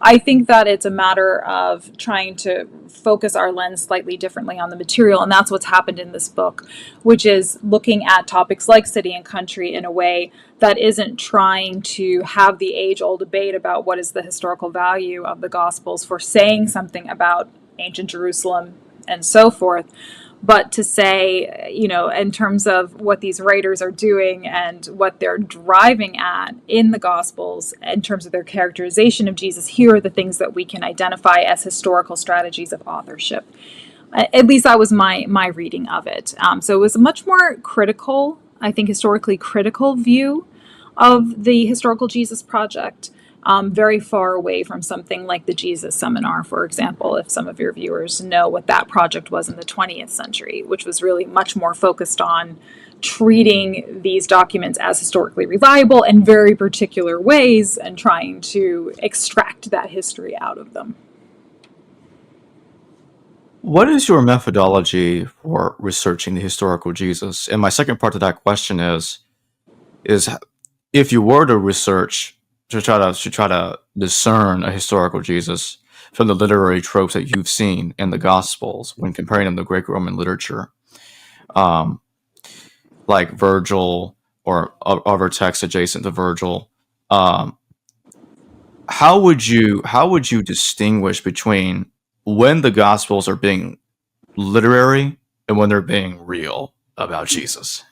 I think that it's a matter of trying to focus our lens slightly differently on the material, and that's what's happened in this book, which is looking at topics like city and country in a way that isn't trying to have the age-old debate about what is the historical value of the Gospels for saying something about ancient Jerusalem and so forth, but to say, in terms of what these writers are doing and what they're driving at in the Gospels, in terms of their characterization of Jesus, here are the things that we can identify as historical strategies of authorship. At least that was my reading of it. So it was a much more critical, I think historically critical view of the historical Jesus project, very far away from something like the Jesus Seminar, for example, if some of your viewers know what that project was in the 20th century, which was really much more focused on treating these documents as historically reliable in very particular ways and trying to extract that history out of them. What is your methodology for researching the historical Jesus? And my second part to that question is if you were to research to try to discern a historical Jesus from the literary tropes that you've seen in the Gospels when comparing them to Greco-Roman literature, like Virgil, or other texts adjacent to Virgil. How would you distinguish between when the Gospels are being literary and when they're being real about Jesus?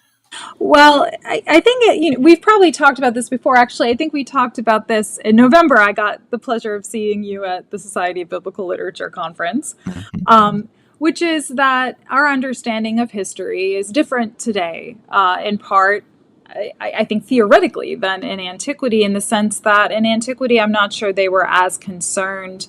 Well, I think we've probably talked about this before. Actually, I think we talked about this in November. I got the pleasure of seeing you at the Society of Biblical Literature conference, which is that our understanding of history is different today, in part, I think theoretically, than in antiquity, in the sense that in antiquity, I'm not sure they were as concerned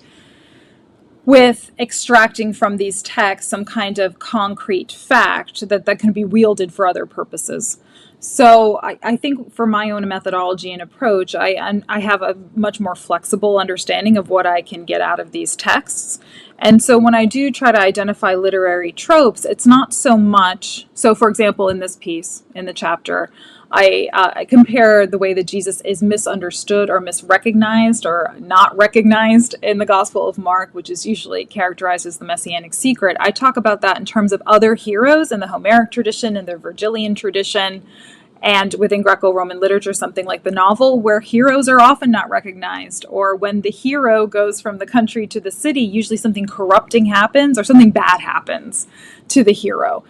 with extracting from these texts some kind of concrete fact that can be wielded for other purposes. So I think for my own methodology and approach, I have a much more flexible understanding of what I can get out of these texts. And so when I do try to identify literary tropes, it's not so much. So for example, in this piece, in the chapter, I compare the way that Jesus is misunderstood or misrecognized or not recognized in the Gospel of Mark, which is usually characterized as the Messianic secret. I talk about that in terms of other heroes in the Homeric tradition and the Virgilian tradition, and within Greco-Roman literature, something like the novel, where heroes are often not recognized, or when the hero goes from the country to the city, usually something corrupting happens or something bad happens to the hero.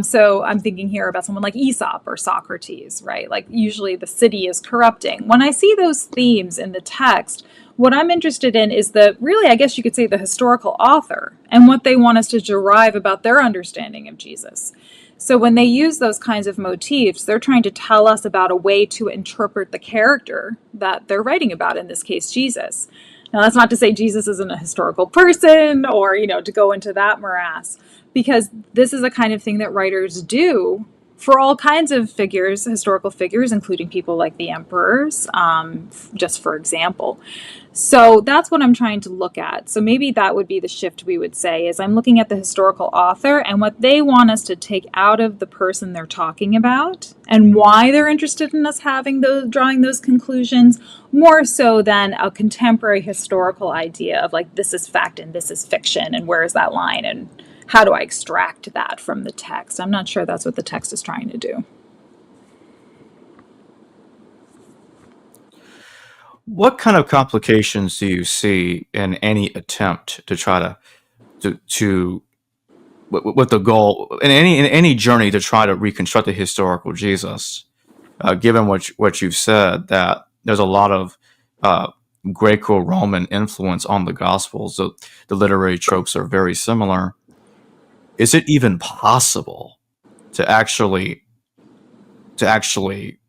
So I'm thinking here about someone like Aesop or Socrates, right? Like usually the city is corrupting. When I see those themes in the text, what I'm interested in is really, I guess you could say, the historical author and what they want us to derive about their understanding of Jesus. So when they use those kinds of motifs, they're trying to tell us about a way to interpret the character that they're writing about, in this case, Jesus. Now, that's not to say Jesus isn't a historical person or, to go into that morass, because this is a kind of thing that writers do for all kinds of figures, historical figures, including people like the emperors, just for example. So that's what I'm trying to look at. So maybe that would be the shift we would say, is I'm looking at the historical author and what they want us to take out of the person they're talking about and why they're interested in us drawing those conclusions, more so than a contemporary historical idea of like, this is fact and this is fiction, and where is that line, and how do I extract that from the text? I'm not sure that's what the text is trying to do. What kind of complications do you see in any attempt to try to with the goal in any journey to try to reconstruct the historical Jesus? Given what you've said, that there's a lot of Greco-Roman influence on the Gospels, so the literary tropes are very similar. Is it even possible to actually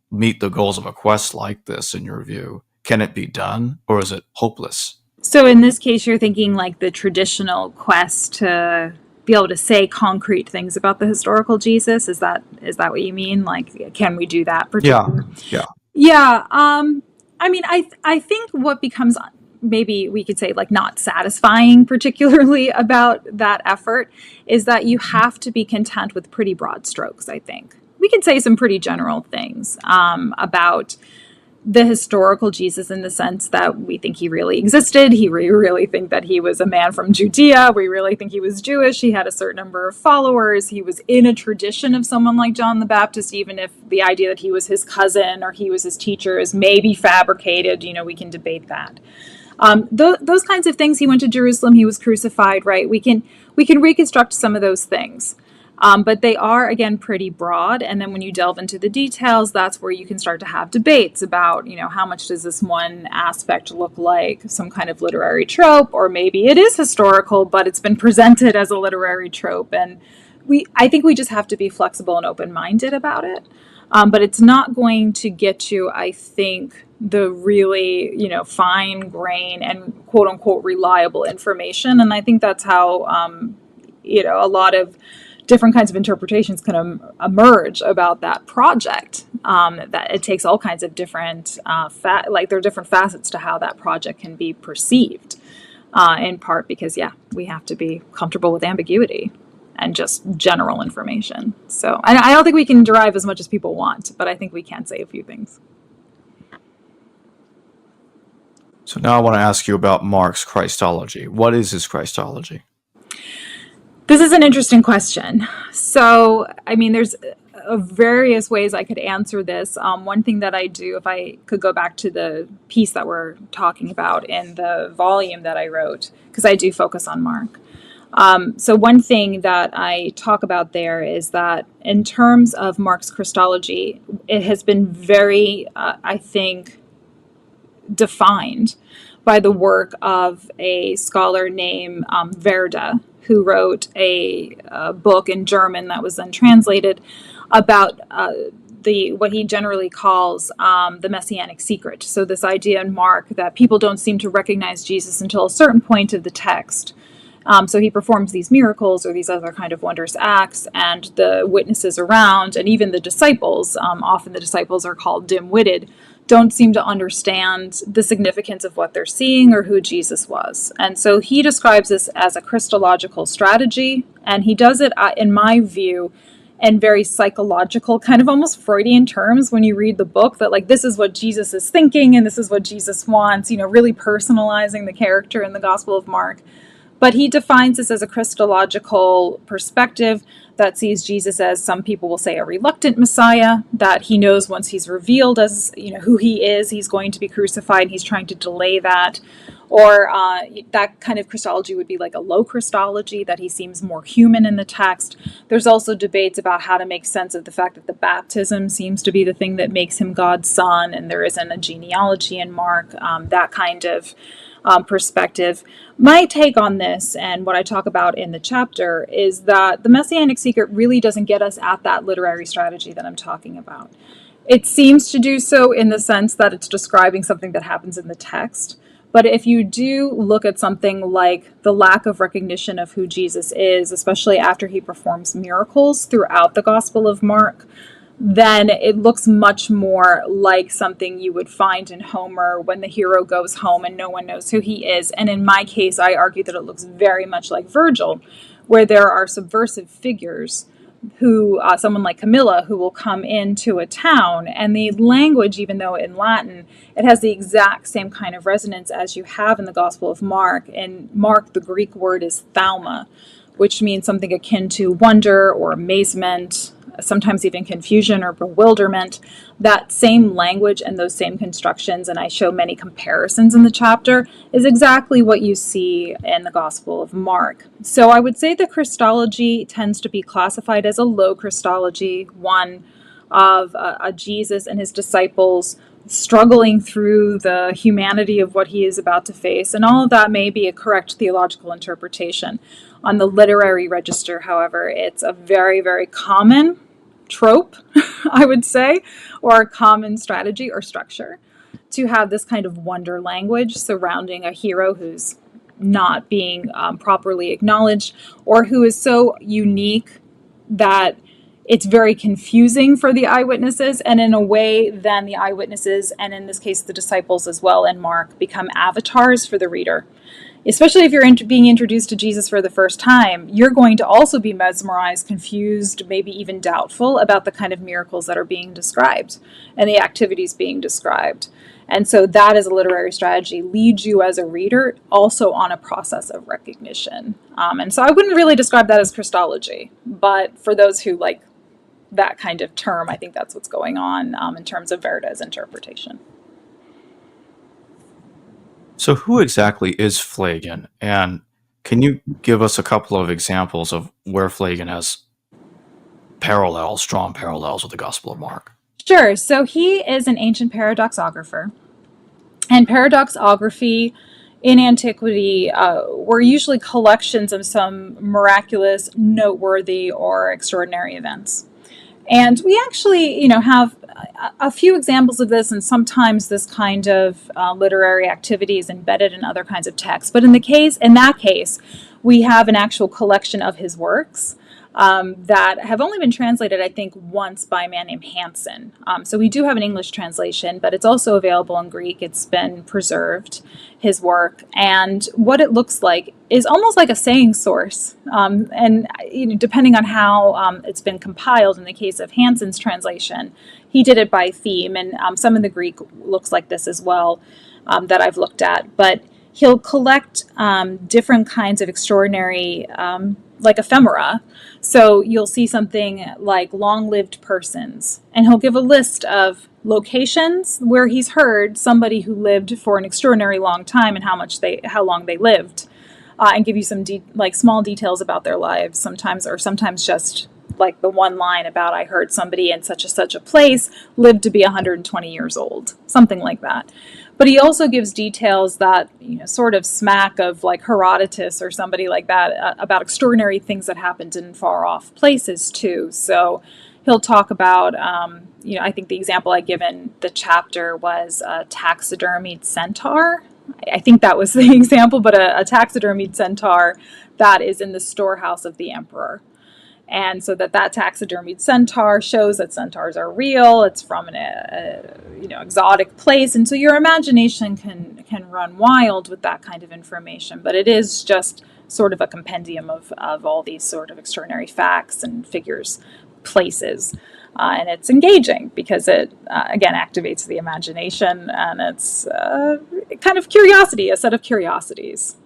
meet the goals of a quest like this, in your view? Can it be done, or is it hopeless? So in this case, you're thinking like the traditional quest to be able to say concrete things about the historical Jesus. Is that what you mean? Like, can we do that? Yeah. I mean, I think what becomes, maybe we could say, like, not satisfying particularly about that effort is that you have to be content with pretty broad strokes. I think we can say some pretty general things about the historical Jesus, in the sense that we think he really existed. We really think that he was a man from Judea. We really think he was Jewish. He had a certain number of followers. He was in a tradition of someone like John the Baptist, even if the idea that he was his cousin or he was his teacher is maybe fabricated. We can debate that. Those kinds of things. He went to Jerusalem. He was crucified, right? We can reconstruct some of those things. But they are, again, pretty broad. And then when you delve into the details, that's where you can start to have debates about, how much does this one aspect look like some kind of literary trope, or maybe it is historical, but it's been presented as a literary trope. And I think we just have to be flexible and open-minded about it. But it's not going to get you, I think, the really, fine grain and quote unquote reliable information. And I think that's how, a lot of different kinds of interpretations can emerge about that project. That it takes all kinds of different, there are different facets to how that project can be perceived. In part because, we have to be comfortable with ambiguity and just general information. So I don't think we can derive as much as people want, but I think we can say a few things. So now I want to ask you about Mark's Christology. What is his Christology? This is an interesting question. So, I mean, there's various ways I could answer this. One thing that I do, if I could go back to the piece that we're talking about in the volume that I wrote, because I do focus on Mark. So one thing that I talk about there is that in terms of Mark's Christology, it has been very, I think, defined by the work of a scholar named Verda, who wrote a book in German that was then translated about what he generally calls the messianic secret. So this idea in Mark that people don't seem to recognize Jesus until a certain point of the text. So he performs these miracles or these other kind of wondrous acts, and the witnesses around, and even the disciples, often the disciples are called dim-witted, don't seem to understand the significance of what they're seeing or who Jesus was. And so he describes this as a Christological strategy, and he does it, in my view, in very psychological, kind of almost Freudian terms when you read the book, that like this is what Jesus is thinking and this is what Jesus wants, really personalizing the character in the Gospel of Mark. But he defines this as a Christological perspective that sees Jesus as, some people will say, a reluctant Messiah, that he knows once he's revealed as who he is, he's going to be crucified, and he's trying to delay that. Or that kind of Christology would be like a low Christology, that he seems more human in the text. There's also debates about how to make sense of the fact that the baptism seems to be the thing that makes him God's son, and there isn't a genealogy in Mark, that kind of perspective. My take on this, and what I talk about in the chapter, is that the Messianic secret really doesn't get us at that literary strategy that I'm talking about. It seems to do so in the sense that it's describing something that happens in the text. But if you do look at something like the lack of recognition of who Jesus is, especially after he performs miracles throughout the Gospel of Mark, then it looks much more like something you would find in Homer when the hero goes home and no one knows who he is. And in my case, I argue that it looks very much like Virgil, where there are subversive figures who, someone like Camilla, who will come into a town, and the language, even though in Latin, it has the exact same kind of resonance as you have in the Gospel of Mark. In Mark, the Greek word is thauma, which means something akin to wonder or amazement, sometimes even confusion or bewilderment. That same language and those same constructions, and I show many comparisons in the chapter, is exactly what you see in the Gospel of Mark. So I would say that Christology tends to be classified as a low Christology, one of a Jesus and his disciples struggling through the humanity of what he is about to face, and all of that may be a correct theological interpretation. On the literary register, however, it's a very, very common trope, I would say, or a common strategy or structure to have this kind of wonder language surrounding a hero who's not being properly acknowledged, or who is so unique that it's very confusing for the eyewitnesses, and in a way, then the eyewitnesses, and in this case the disciples as well in Mark, become avatars for the reader. Especially if you're being introduced to Jesus for the first time, you're going to also be mesmerized, confused, maybe even doubtful about the kind of miracles that are being described and the activities being described. And so that as a literary strategy leads you as a reader also on a process of recognition. And so I wouldn't really describe that as Christology, but for those who like that kind of term, I think that's what's going on in terms of Verda's interpretation. So who exactly is Phlegon? And can you give us a couple of examples of where Phlegon has strong parallels with the Gospel of Mark? Sure. So he is an ancient paradoxographer. And paradoxography in antiquity were usually collections of some miraculous, noteworthy, or extraordinary events. And we actually, have a few examples of this, and sometimes this kind of literary activity is embedded in other kinds of texts. But in that case, we have an actual collection of his works that have only been translated, I think, once by a man named Hansen. So we do have an English translation, but it's also available in Greek. It's been preserved, his work. And what it looks like is almost like a saying source. And depending on how it's been compiled, in the case of Hansen's translation, he did it by theme. And some of the Greek looks like this as well that I've looked at. But he'll collect different kinds of extraordinary like ephemera. So you'll see something like long-lived persons, and he'll give a list of locations where he's heard somebody who lived for an extraordinary long time and how long they lived, and give you some like small details about their lives sometimes, or sometimes just like the one line about I heard somebody in such a place lived to be 120 years old, something like that. But he also gives details that, sort of smack of like Herodotus or somebody like that, about extraordinary things that happened in far off places too. So he'll talk about, I think the example I give in the chapter was a taxidermied centaur. I think that was the example, but a taxidermied centaur that is in the storehouse of the emperor. And so that taxidermied centaur shows that centaurs are real. It's from an exotic place, and so your imagination can run wild with that kind of information. But it is just sort of a compendium of all these sort of extraordinary facts and figures, places, and it's engaging because it again activates the imagination, and it's kind of curiosity, a set of curiosities.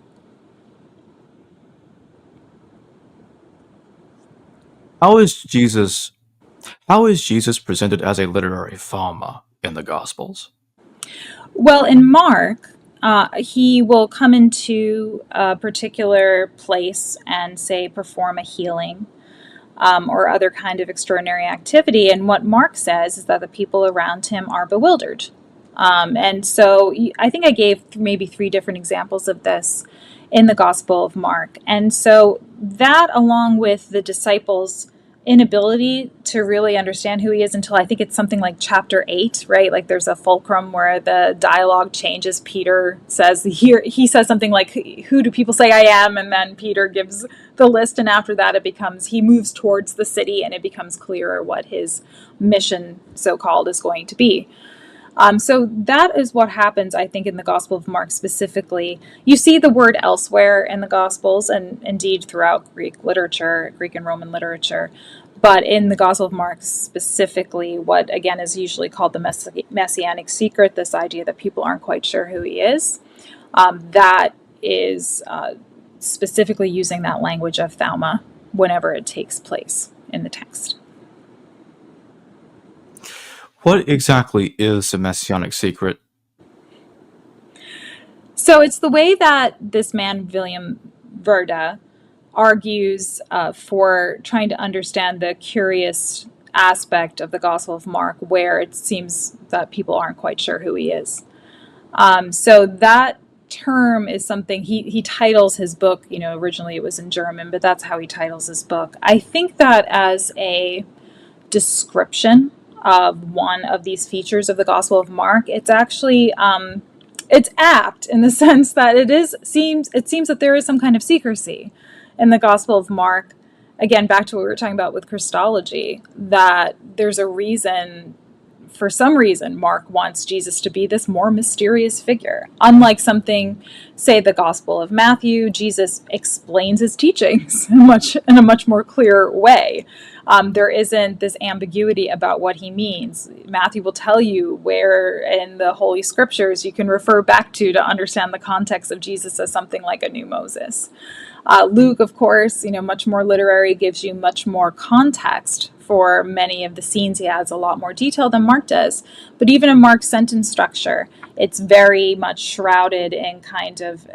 How is Jesus presented as a literary fama in the Gospels? Well, in Mark, he will come into a particular place and say perform a healing, or other kind of extraordinary activity. And what Mark says is that the people around him are bewildered. And so I think I gave maybe 3 different examples of this in the Gospel of Mark. And so that, along with the disciples' inability to really understand who he is until I think it's something like chapter 8, right? Like there's a fulcrum where the dialogue changes. Peter says, he says something like, who do people say I am? And then Peter gives the list. And after that, he moves towards the city, and it becomes clearer what his mission, so-called, is going to be. So that is what happens, I think, in the Gospel of Mark specifically. You see the word elsewhere in the Gospels, and indeed throughout Greek literature, Greek and Roman literature. But in the Gospel of Mark specifically, what again is usually called the messianic secret, this idea that people aren't quite sure who he is, that is specifically using that language of thauma whenever it takes place in the text. What exactly is the messianic secret? So it's the way that this man, William Verda, argues for trying to understand the curious aspect of the Gospel of Mark where it seems that people aren't quite sure who he is. So that term is something he titles his book, originally it was in German, but that's how he titles his book. I think that as a description of one of these features of the Gospel of Mark, it's actually it's apt in the sense that it seems that there is some kind of secrecy in the Gospel of Mark. Again, back to what we were talking about with Christology, that there's a reason, for some reason, Mark wants Jesus to be this more mysterious figure. Unlike something, say, the Gospel of Matthew, Jesus explains his teachings in a much more clear way. There isn't this ambiguity about what he means. Matthew will tell you where in the Holy Scriptures you can refer back to understand the context of Jesus as something like a new Moses. Luke, of course, much more literary, gives you much more context for many of the scenes. He adds a lot more detail than Mark does. But even in Mark's sentence structure, it's very much shrouded in kind of,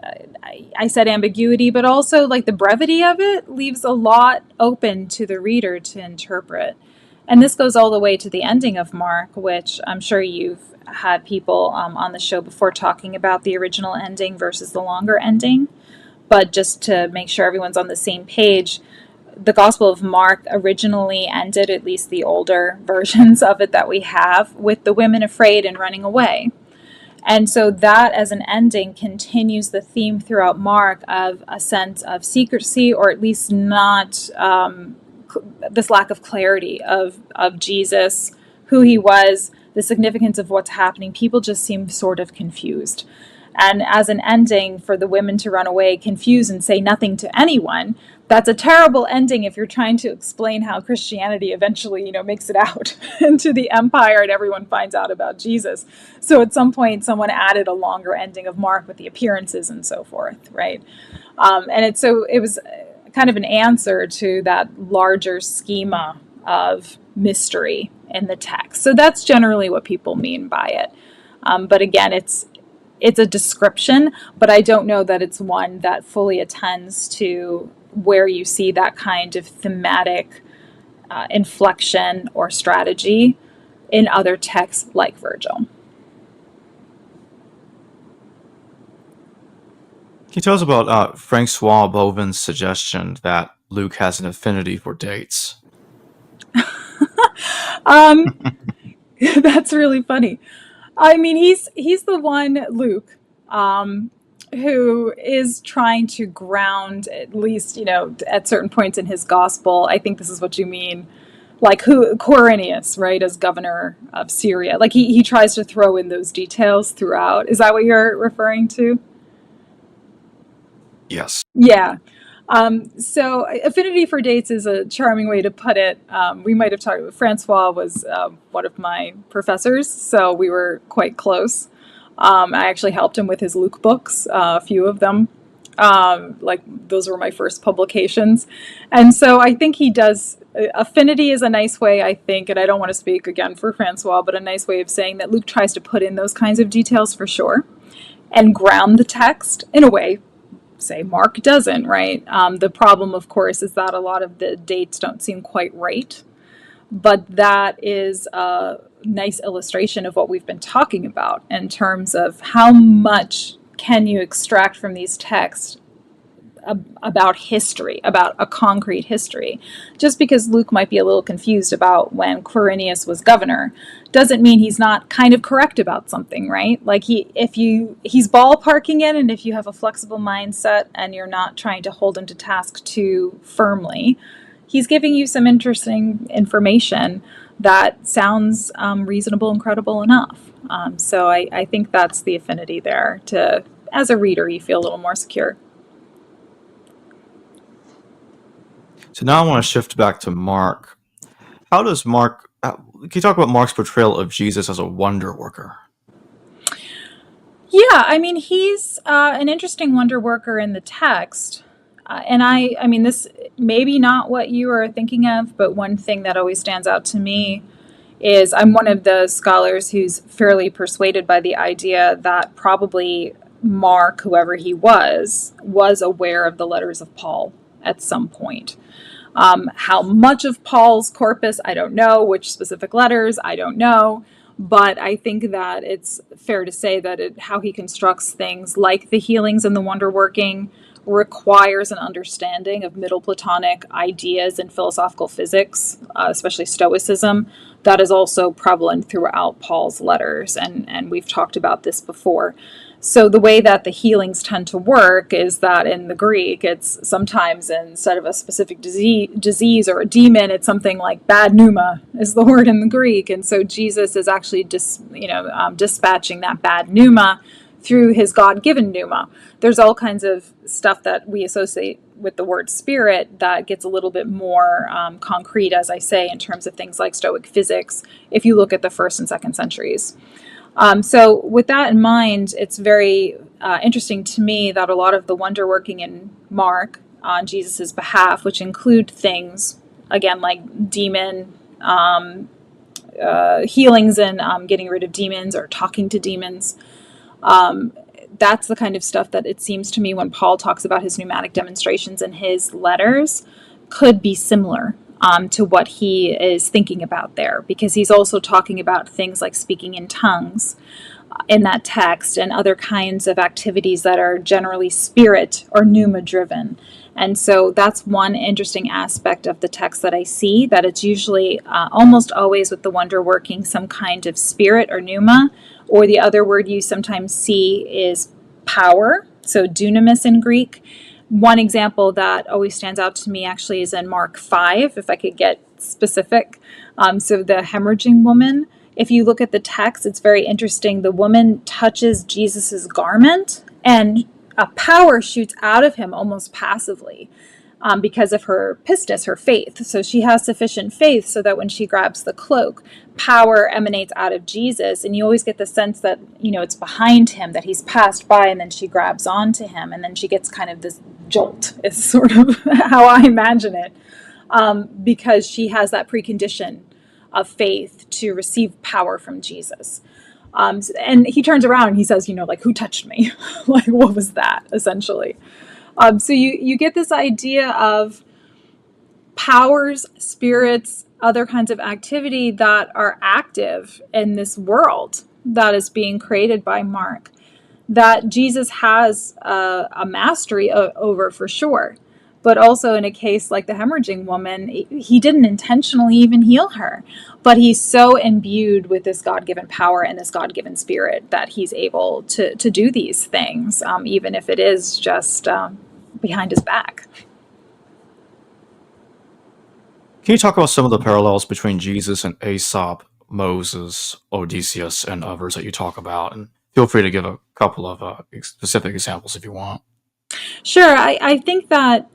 I said ambiguity, but also like the brevity of it leaves a lot open to the reader to interpret. And this goes all the way to the ending of Mark, which I'm sure you've had people on the show before talking about the original ending versus the longer ending. But just to make sure everyone's on the same page, the Gospel of Mark originally ended, at least the older versions of it that we have, with the women afraid and running away. And so that as an ending continues the theme throughout Mark of a sense of secrecy, or at least not this lack of clarity of Jesus, who he was, the significance of what's happening. People just seem sort of confused. And as an ending for the women to run away, confused, and say nothing to anyone, that's a terrible ending if you're trying to explain how Christianity eventually, makes it out into the empire and everyone finds out about Jesus. So at some point, someone added a longer ending of Mark with the appearances and so forth, right? And it was kind of an answer to that larger schema of mystery in the text. So that's generally what people mean by it. But again, it's a description, but I don't know that it's one that fully attends to where you see that kind of thematic inflection or strategy in other texts like Virgil. Can you tell us about Francois Bowen's suggestion that Luke has an affinity for dates? That's really funny. I mean, he's the one, Luke, who is trying to ground, at least, at certain points in his gospel. I think this is what you mean. Like Quirinius, right, as governor of Syria. Like he tries to throw in those details throughout. Is that what you're referring to? Yes. Yeah. So affinity for dates is a charming way to put it. We might have talked. Francois was one of my professors, so we were quite close. I actually helped him with his Luke books, a few of them. Like those were my first publications. And so I think he does, affinity is a nice way, I think, and I don't want to speak again for Francois, but a nice way of saying that Luke tries to put in those kinds of details for sure and ground the text in a way, say Mark doesn't, right? The problem, of course, is that a lot of the dates don't seem quite right, but that is a nice illustration of what we've been talking about in terms of how much can you extract from these texts about history, about a concrete history. Just because Luke might be a little confused about when Quirinius was governor doesn't mean he's not kind of correct about something, right? Like he's ballparking it, and if you have a flexible mindset and you're not trying to hold him to task too firmly, he's giving you some interesting information that sounds reasonable and credible enough. So I think that's the affinity there. To, as a reader, you feel a little more secure. So now I want to shift back to Mark. How does Mark, can you talk about Mark's portrayal of Jesus as a wonder worker? Yeah, I mean, he's an interesting wonder worker in the text. And I mean, this maybe not what you are thinking of, but one thing that always stands out to me is I'm one of the scholars who's fairly persuaded by the idea that probably Mark, whoever he was aware of the letters of Paul at some point. How much of Paul's corpus, I don't know. Which specific letters, I don't know. But I think that it's fair to say that how he constructs things like the healings and the wonder working requires an understanding of Middle Platonic ideas in philosophical physics, especially Stoicism, that is also prevalent throughout Paul's letters. And we've talked about this before. So the way that the healings tend to work is that in the Greek, it's sometimes instead of a specific disease or a demon, it's something like bad pneuma is the word in the Greek. And so Jesus is actually dispatching that bad pneuma through his God-given pneuma. There's all kinds of stuff that we associate with the word spirit that gets a little bit more concrete, as I say, in terms of things like Stoic physics, if you look at the 1st and 2nd centuries. So with that in mind, it's very interesting to me that a lot of the wonder working in Mark on Jesus's behalf, which include things, again, like demon healings and getting rid of demons or talking to demons, that's the kind of stuff that it seems to me when Paul talks about his pneumatic demonstrations in his letters could be similar to what he is thinking about there, because he's also talking about things like speaking in tongues in that text and other kinds of activities that are generally spirit or pneuma driven. And so that's one interesting aspect of the text that I see, that it's usually almost always with the wonder working some kind of spirit or pneuma, or the other word you sometimes see is power, so dunamis in Greek. One example that always stands out to me actually is in Mark 5, if I could get specific. So the hemorrhaging woman, if you look at the text, it's very interesting. The woman touches Jesus's garment and a power shoots out of him almost passively because of her pistis, her faith. So she has sufficient faith so that when she grabs the cloak, power emanates out of Jesus. And you always get the sense that, it's behind him, that he's passed by, and then she grabs onto him. And then she gets kind of this jolt is sort of how I imagine it, because she has that precondition of faith to receive power from Jesus. And he turns around and he says, like, who touched me? Like, what was that, essentially? So you get this idea of powers, spirits, other kinds of activity that are active in this world that is being created by Mark, that Jesus has a mastery over for sure. But also in a case like the hemorrhaging woman, he didn't intentionally even heal her. But he's so imbued with this God-given power and this God-given spirit that he's able to do these things, even if it is just behind his back. Can you talk about some of the parallels between Jesus and Aesop, Moses, Odysseus, and others that you talk about? And feel free to give a couple of specific examples if you want. Sure. I think that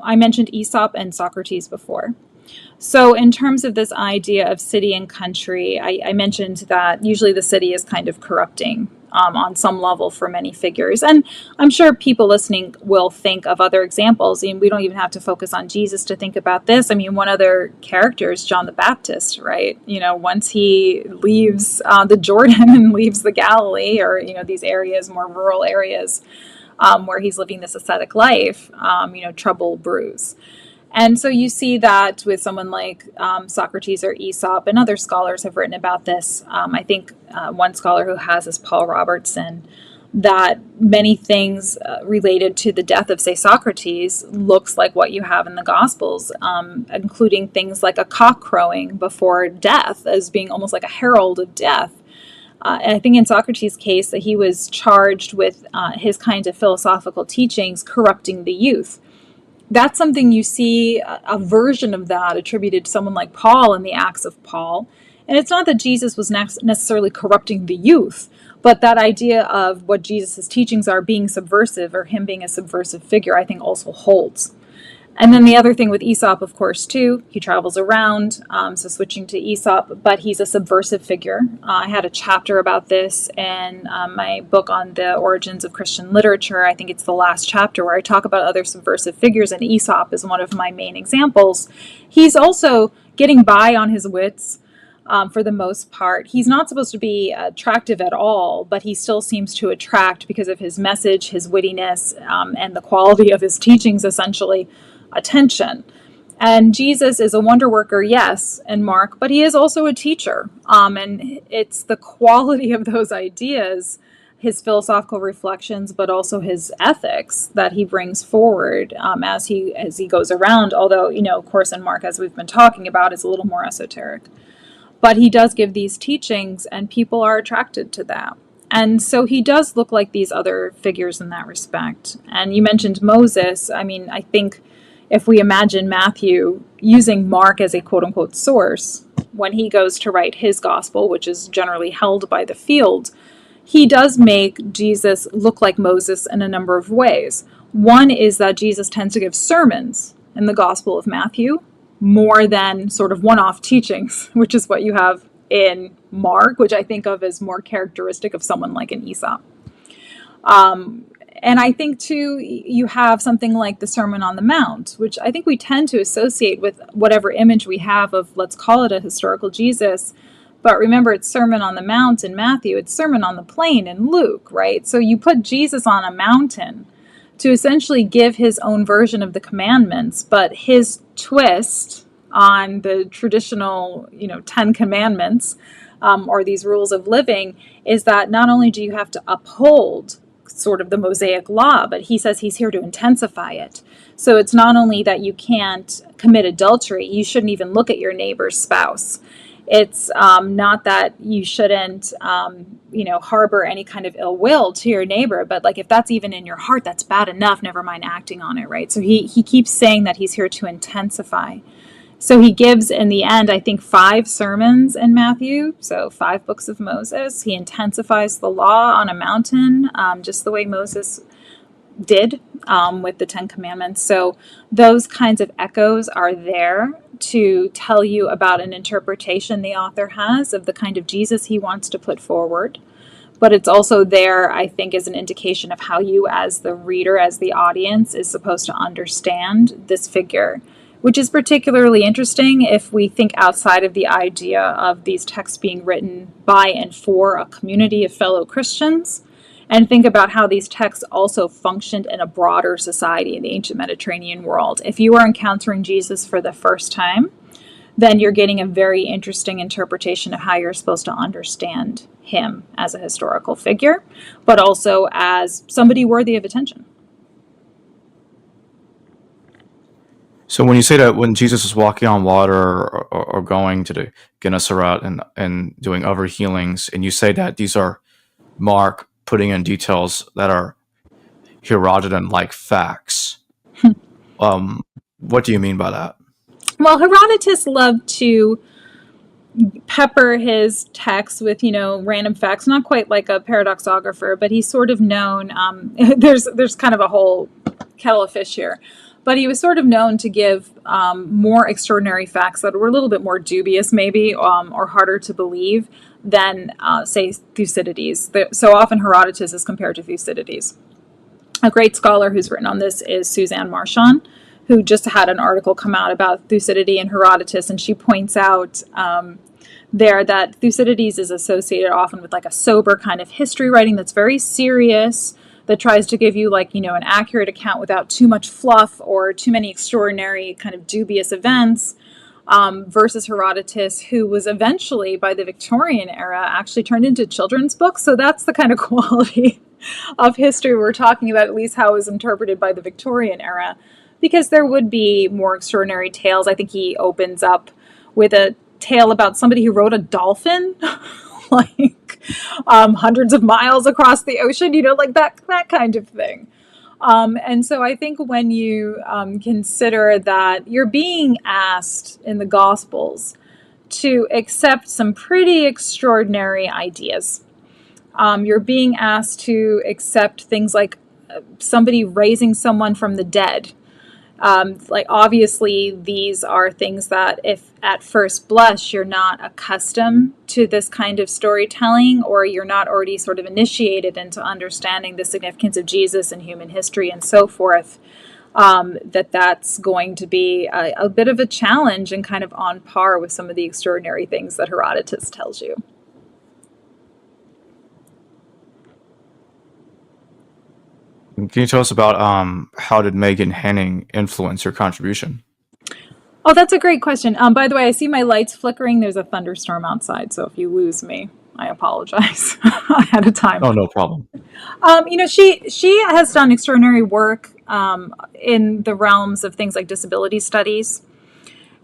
I mentioned Aesop and Socrates before. So in terms of this idea of city and country, I mentioned that usually the city is kind of corrupting on some level for many figures. And I'm sure people listening will think of other examples. And we don't even have to focus on Jesus to think about this. I mean, one other character is John the Baptist, right? Once he leaves the Jordan and leaves the Galilee, or, these areas, more rural areas, where he's living this ascetic life, trouble brews. And so you see that with someone like Socrates or Aesop, and other scholars have written about this. I think one scholar who has is Paul Robertson, that many things related to the death of, say, Socrates looks like what you have in the Gospels, including things like a cock crowing before death as being almost like a herald of death. And I think in Socrates' case that he was charged with his kinds of philosophical teachings corrupting the youth. That's something you see a version of that attributed to someone like Paul in the Acts of Paul. And it's not that Jesus was necessarily corrupting the youth, but that idea of what Jesus' teachings are being subversive, or him being a subversive figure, I think also holds. And then the other thing with Aesop, of course, too, he travels around, so switching to Aesop, but he's a subversive figure. I had a chapter about this in my book on the origins of Christian literature. I think it's the last chapter where I talk about other subversive figures, and Aesop is one of my main examples. He's also getting by on his wits. For the most part. He's not supposed to be attractive at all, but he still seems to attract because of his message, his wittiness, and the quality of his teachings, essentially, attention. And Jesus is a wonder worker, yes, in Mark, but he is also a teacher. And it's the quality of those ideas, his philosophical reflections, but also his ethics that he brings forward as he goes around. Although, of course, in Mark, as we've been talking about, is a little more esoteric. But he does give these teachings, and people are attracted to that. And so he does look like these other figures in that respect. And you mentioned Moses. I mean, I think if we imagine Matthew using Mark as a quote-unquote source, when he goes to write his gospel, which is generally held by the field, he does make Jesus look like Moses in a number of ways. One is that Jesus tends to give sermons in the Gospel of Matthew, more than sort of one-off teachings, which is what you have in Mark, which I think of as more characteristic of someone like an Aesop. And I think, too, you have something like the Sermon on the Mount, which I think we tend to associate with whatever image we have of, let's call it a historical Jesus. But remember, it's Sermon on the Mount in Matthew, it's Sermon on the Plain in Luke, right? So you put Jesus on a mountain to essentially give his own version of the commandments, but his twist on the traditional, 10 commandments, or these rules of living, is that not only do you have to uphold sort of the Mosaic law, but he says he's here to intensify it. So it's not only that you can't commit adultery, you shouldn't even look at your neighbor's spouse. It's not that you shouldn't, harbor any kind of ill will to your neighbor, but like if that's even in your heart, that's bad enough, never mind acting on it, right? So he keeps saying that he's here to intensify. So he gives, in the end, I think 5 sermons in Matthew, so 5 books of Moses. He intensifies the law on a mountain, just the way Moses did with the 10 Commandments. So those kinds of echoes are there to tell you about an interpretation the author has of the kind of Jesus he wants to put forward. but it's also there, I think, as an indication of how you, as the reader, as the audience, is supposed to understand this figure, which is particularly interesting if we think outside of the idea of these texts being written by and for a community of fellow Christians, and think about how these texts also functioned in a broader society in the ancient Mediterranean world. If you are encountering Jesus for the first time, then you're getting a very interesting interpretation of how you're supposed to understand him as a historical figure, but also as somebody worthy of attention. So when you say that when Jesus is walking on water or going to the Gennesaret and doing other healings, and you say that these are Mark putting in details that are Herodotus-like facts, what do you mean by that? Well, Herodotus loved to pepper his text with, random facts, not quite like a paradoxographer, but he's sort of known, there's kind of a whole kettle of fish here, but he was sort of known to give more extraordinary facts that were a little bit more dubious maybe, or harder to believe than, say, Thucydides. So often Herodotus is compared to Thucydides. A great scholar who's written on this is Suzanne Marchand, who just had an article come out about Thucydides and Herodotus, and she points out there that Thucydides is associated often with like a sober kind of history writing that's very serious, that tries to give you an accurate account without too much fluff or too many extraordinary kind of dubious events, versus Herodotus, who was eventually, by the Victorian era, actually turned into children's books. So that's the kind of quality of history we're talking about, at least how it was interpreted by the Victorian era, because there would be more extraordinary tales. I think he opens up with a tale about somebody who rode a dolphin hundreds of miles across the ocean, that kind of thing. And so I think when you consider that you're being asked in the Gospels to accept some pretty extraordinary ideas, you're being asked to accept things like somebody raising someone from the dead. Obviously, these are things that if at first blush you're not accustomed to this kind of storytelling, or you're not already sort of initiated into understanding the significance of Jesus in human history and so forth, that's going to be a bit of a challenge and kind of on par with some of the extraordinary things that Herodotus tells you. Can you tell us about how did Megan Henning influence your contribution? Oh, that's a great question. By the way, I see my lights flickering. There's a thunderstorm outside, so if you lose me, I apologize ahead of time. Oh, no problem. She has done extraordinary work in the realms of things like disability studies.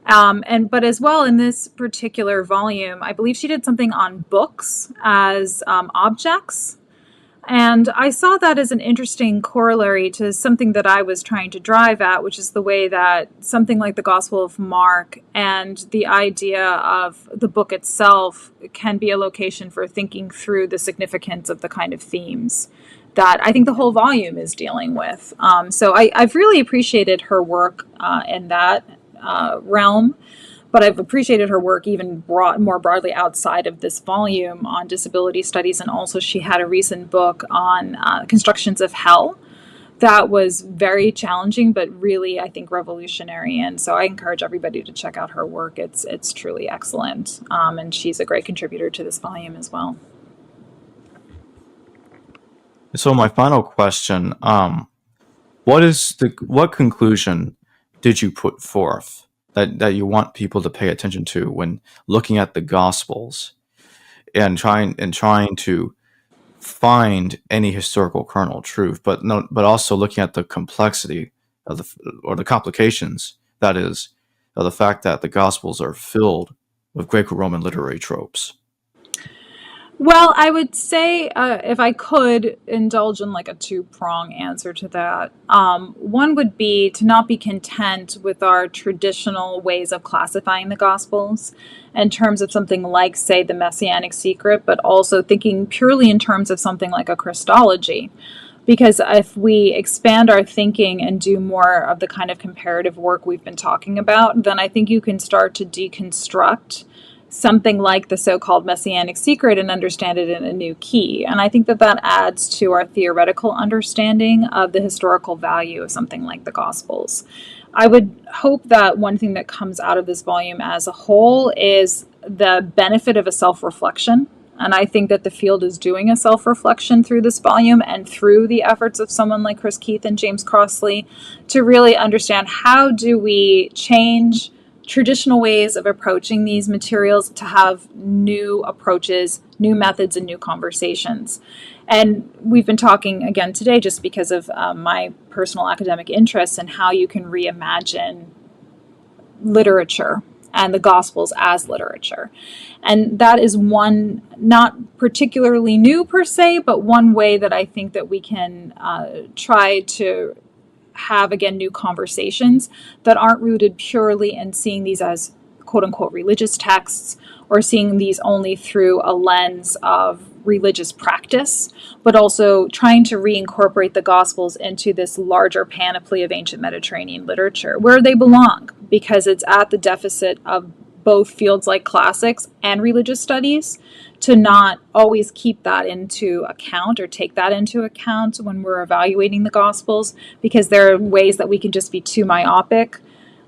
But as well in this particular volume, I believe she did something on books as objects. And I saw that as an interesting corollary to something that I was trying to drive at, which is the way that something like the Gospel of Mark and the idea of the book itself can be a location for thinking through the significance of the kind of themes that I think the whole volume is dealing with. So I've really appreciated her work in that realm. But I've appreciated her work even more broadly outside of this volume on disability studies. And also she had a recent book on constructions of hell that was very challenging, but really, I think, revolutionary. And so I encourage everybody to check out her work. It's truly excellent. And she's a great contributor to this volume as well. So my final question, what conclusion did you put forth that you want people to pay attention to when looking at the Gospels and trying to find any historical kernel truth, but also looking at the complexity of the complications, that is, of the fact that the Gospels are filled with Greco-Roman literary tropes? Well, I would say if I could indulge in a two-prong answer to that, one would be to not be content with our traditional ways of classifying the Gospels in terms of something like, say, the Messianic secret, but also thinking purely in terms of something like a Christology. Because if we expand our thinking and do more of the kind of comparative work we've been talking about, then I think you can start to deconstruct something like the so-called messianic secret and understand it in a new key. And I think that that adds to our theoretical understanding of the historical value of something like the Gospels. I would hope that one thing that comes out of this volume as a whole is the benefit of a self-reflection. And I think that the field is doing a self-reflection through this volume and through the efforts of someone like Chris Keith and James Crossley to really understand how do we change traditional ways of approaching these materials to have new approaches, new methods, and new conversations. And we've been talking again today just because of my personal academic interests and how you can reimagine literature and the Gospels as literature. And that is one, not particularly new per se, but one way that I think that we can try to have, again, new conversations that aren't rooted purely in seeing these as quote unquote religious texts or seeing these only through a lens of religious practice, but also trying to reincorporate the Gospels into this larger panoply of ancient Mediterranean literature where they belong, because it's at the deficit of both fields like classics and religious studies to not always keep that into account or take that into account when we're evaluating the Gospels, because there are ways that we can just be too myopic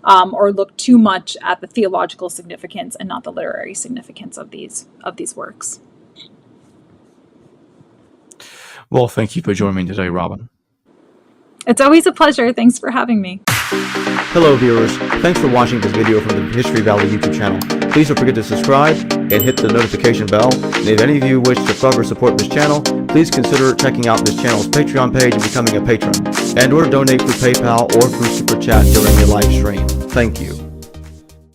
or look too much at the theological significance and not the literary significance of these works. Well, thank you for joining me today, Robyn. It's always a pleasure. Thanks for having me. Hello, viewers. Thanks for watching this video from the History Valley YouTube channel. Please don't forget to subscribe and hit the notification bell. And if any of you wish to further support this channel, please consider checking out this channel's Patreon page and becoming a patron, and or donate through PayPal or through Super Chat during the live stream. Thank you.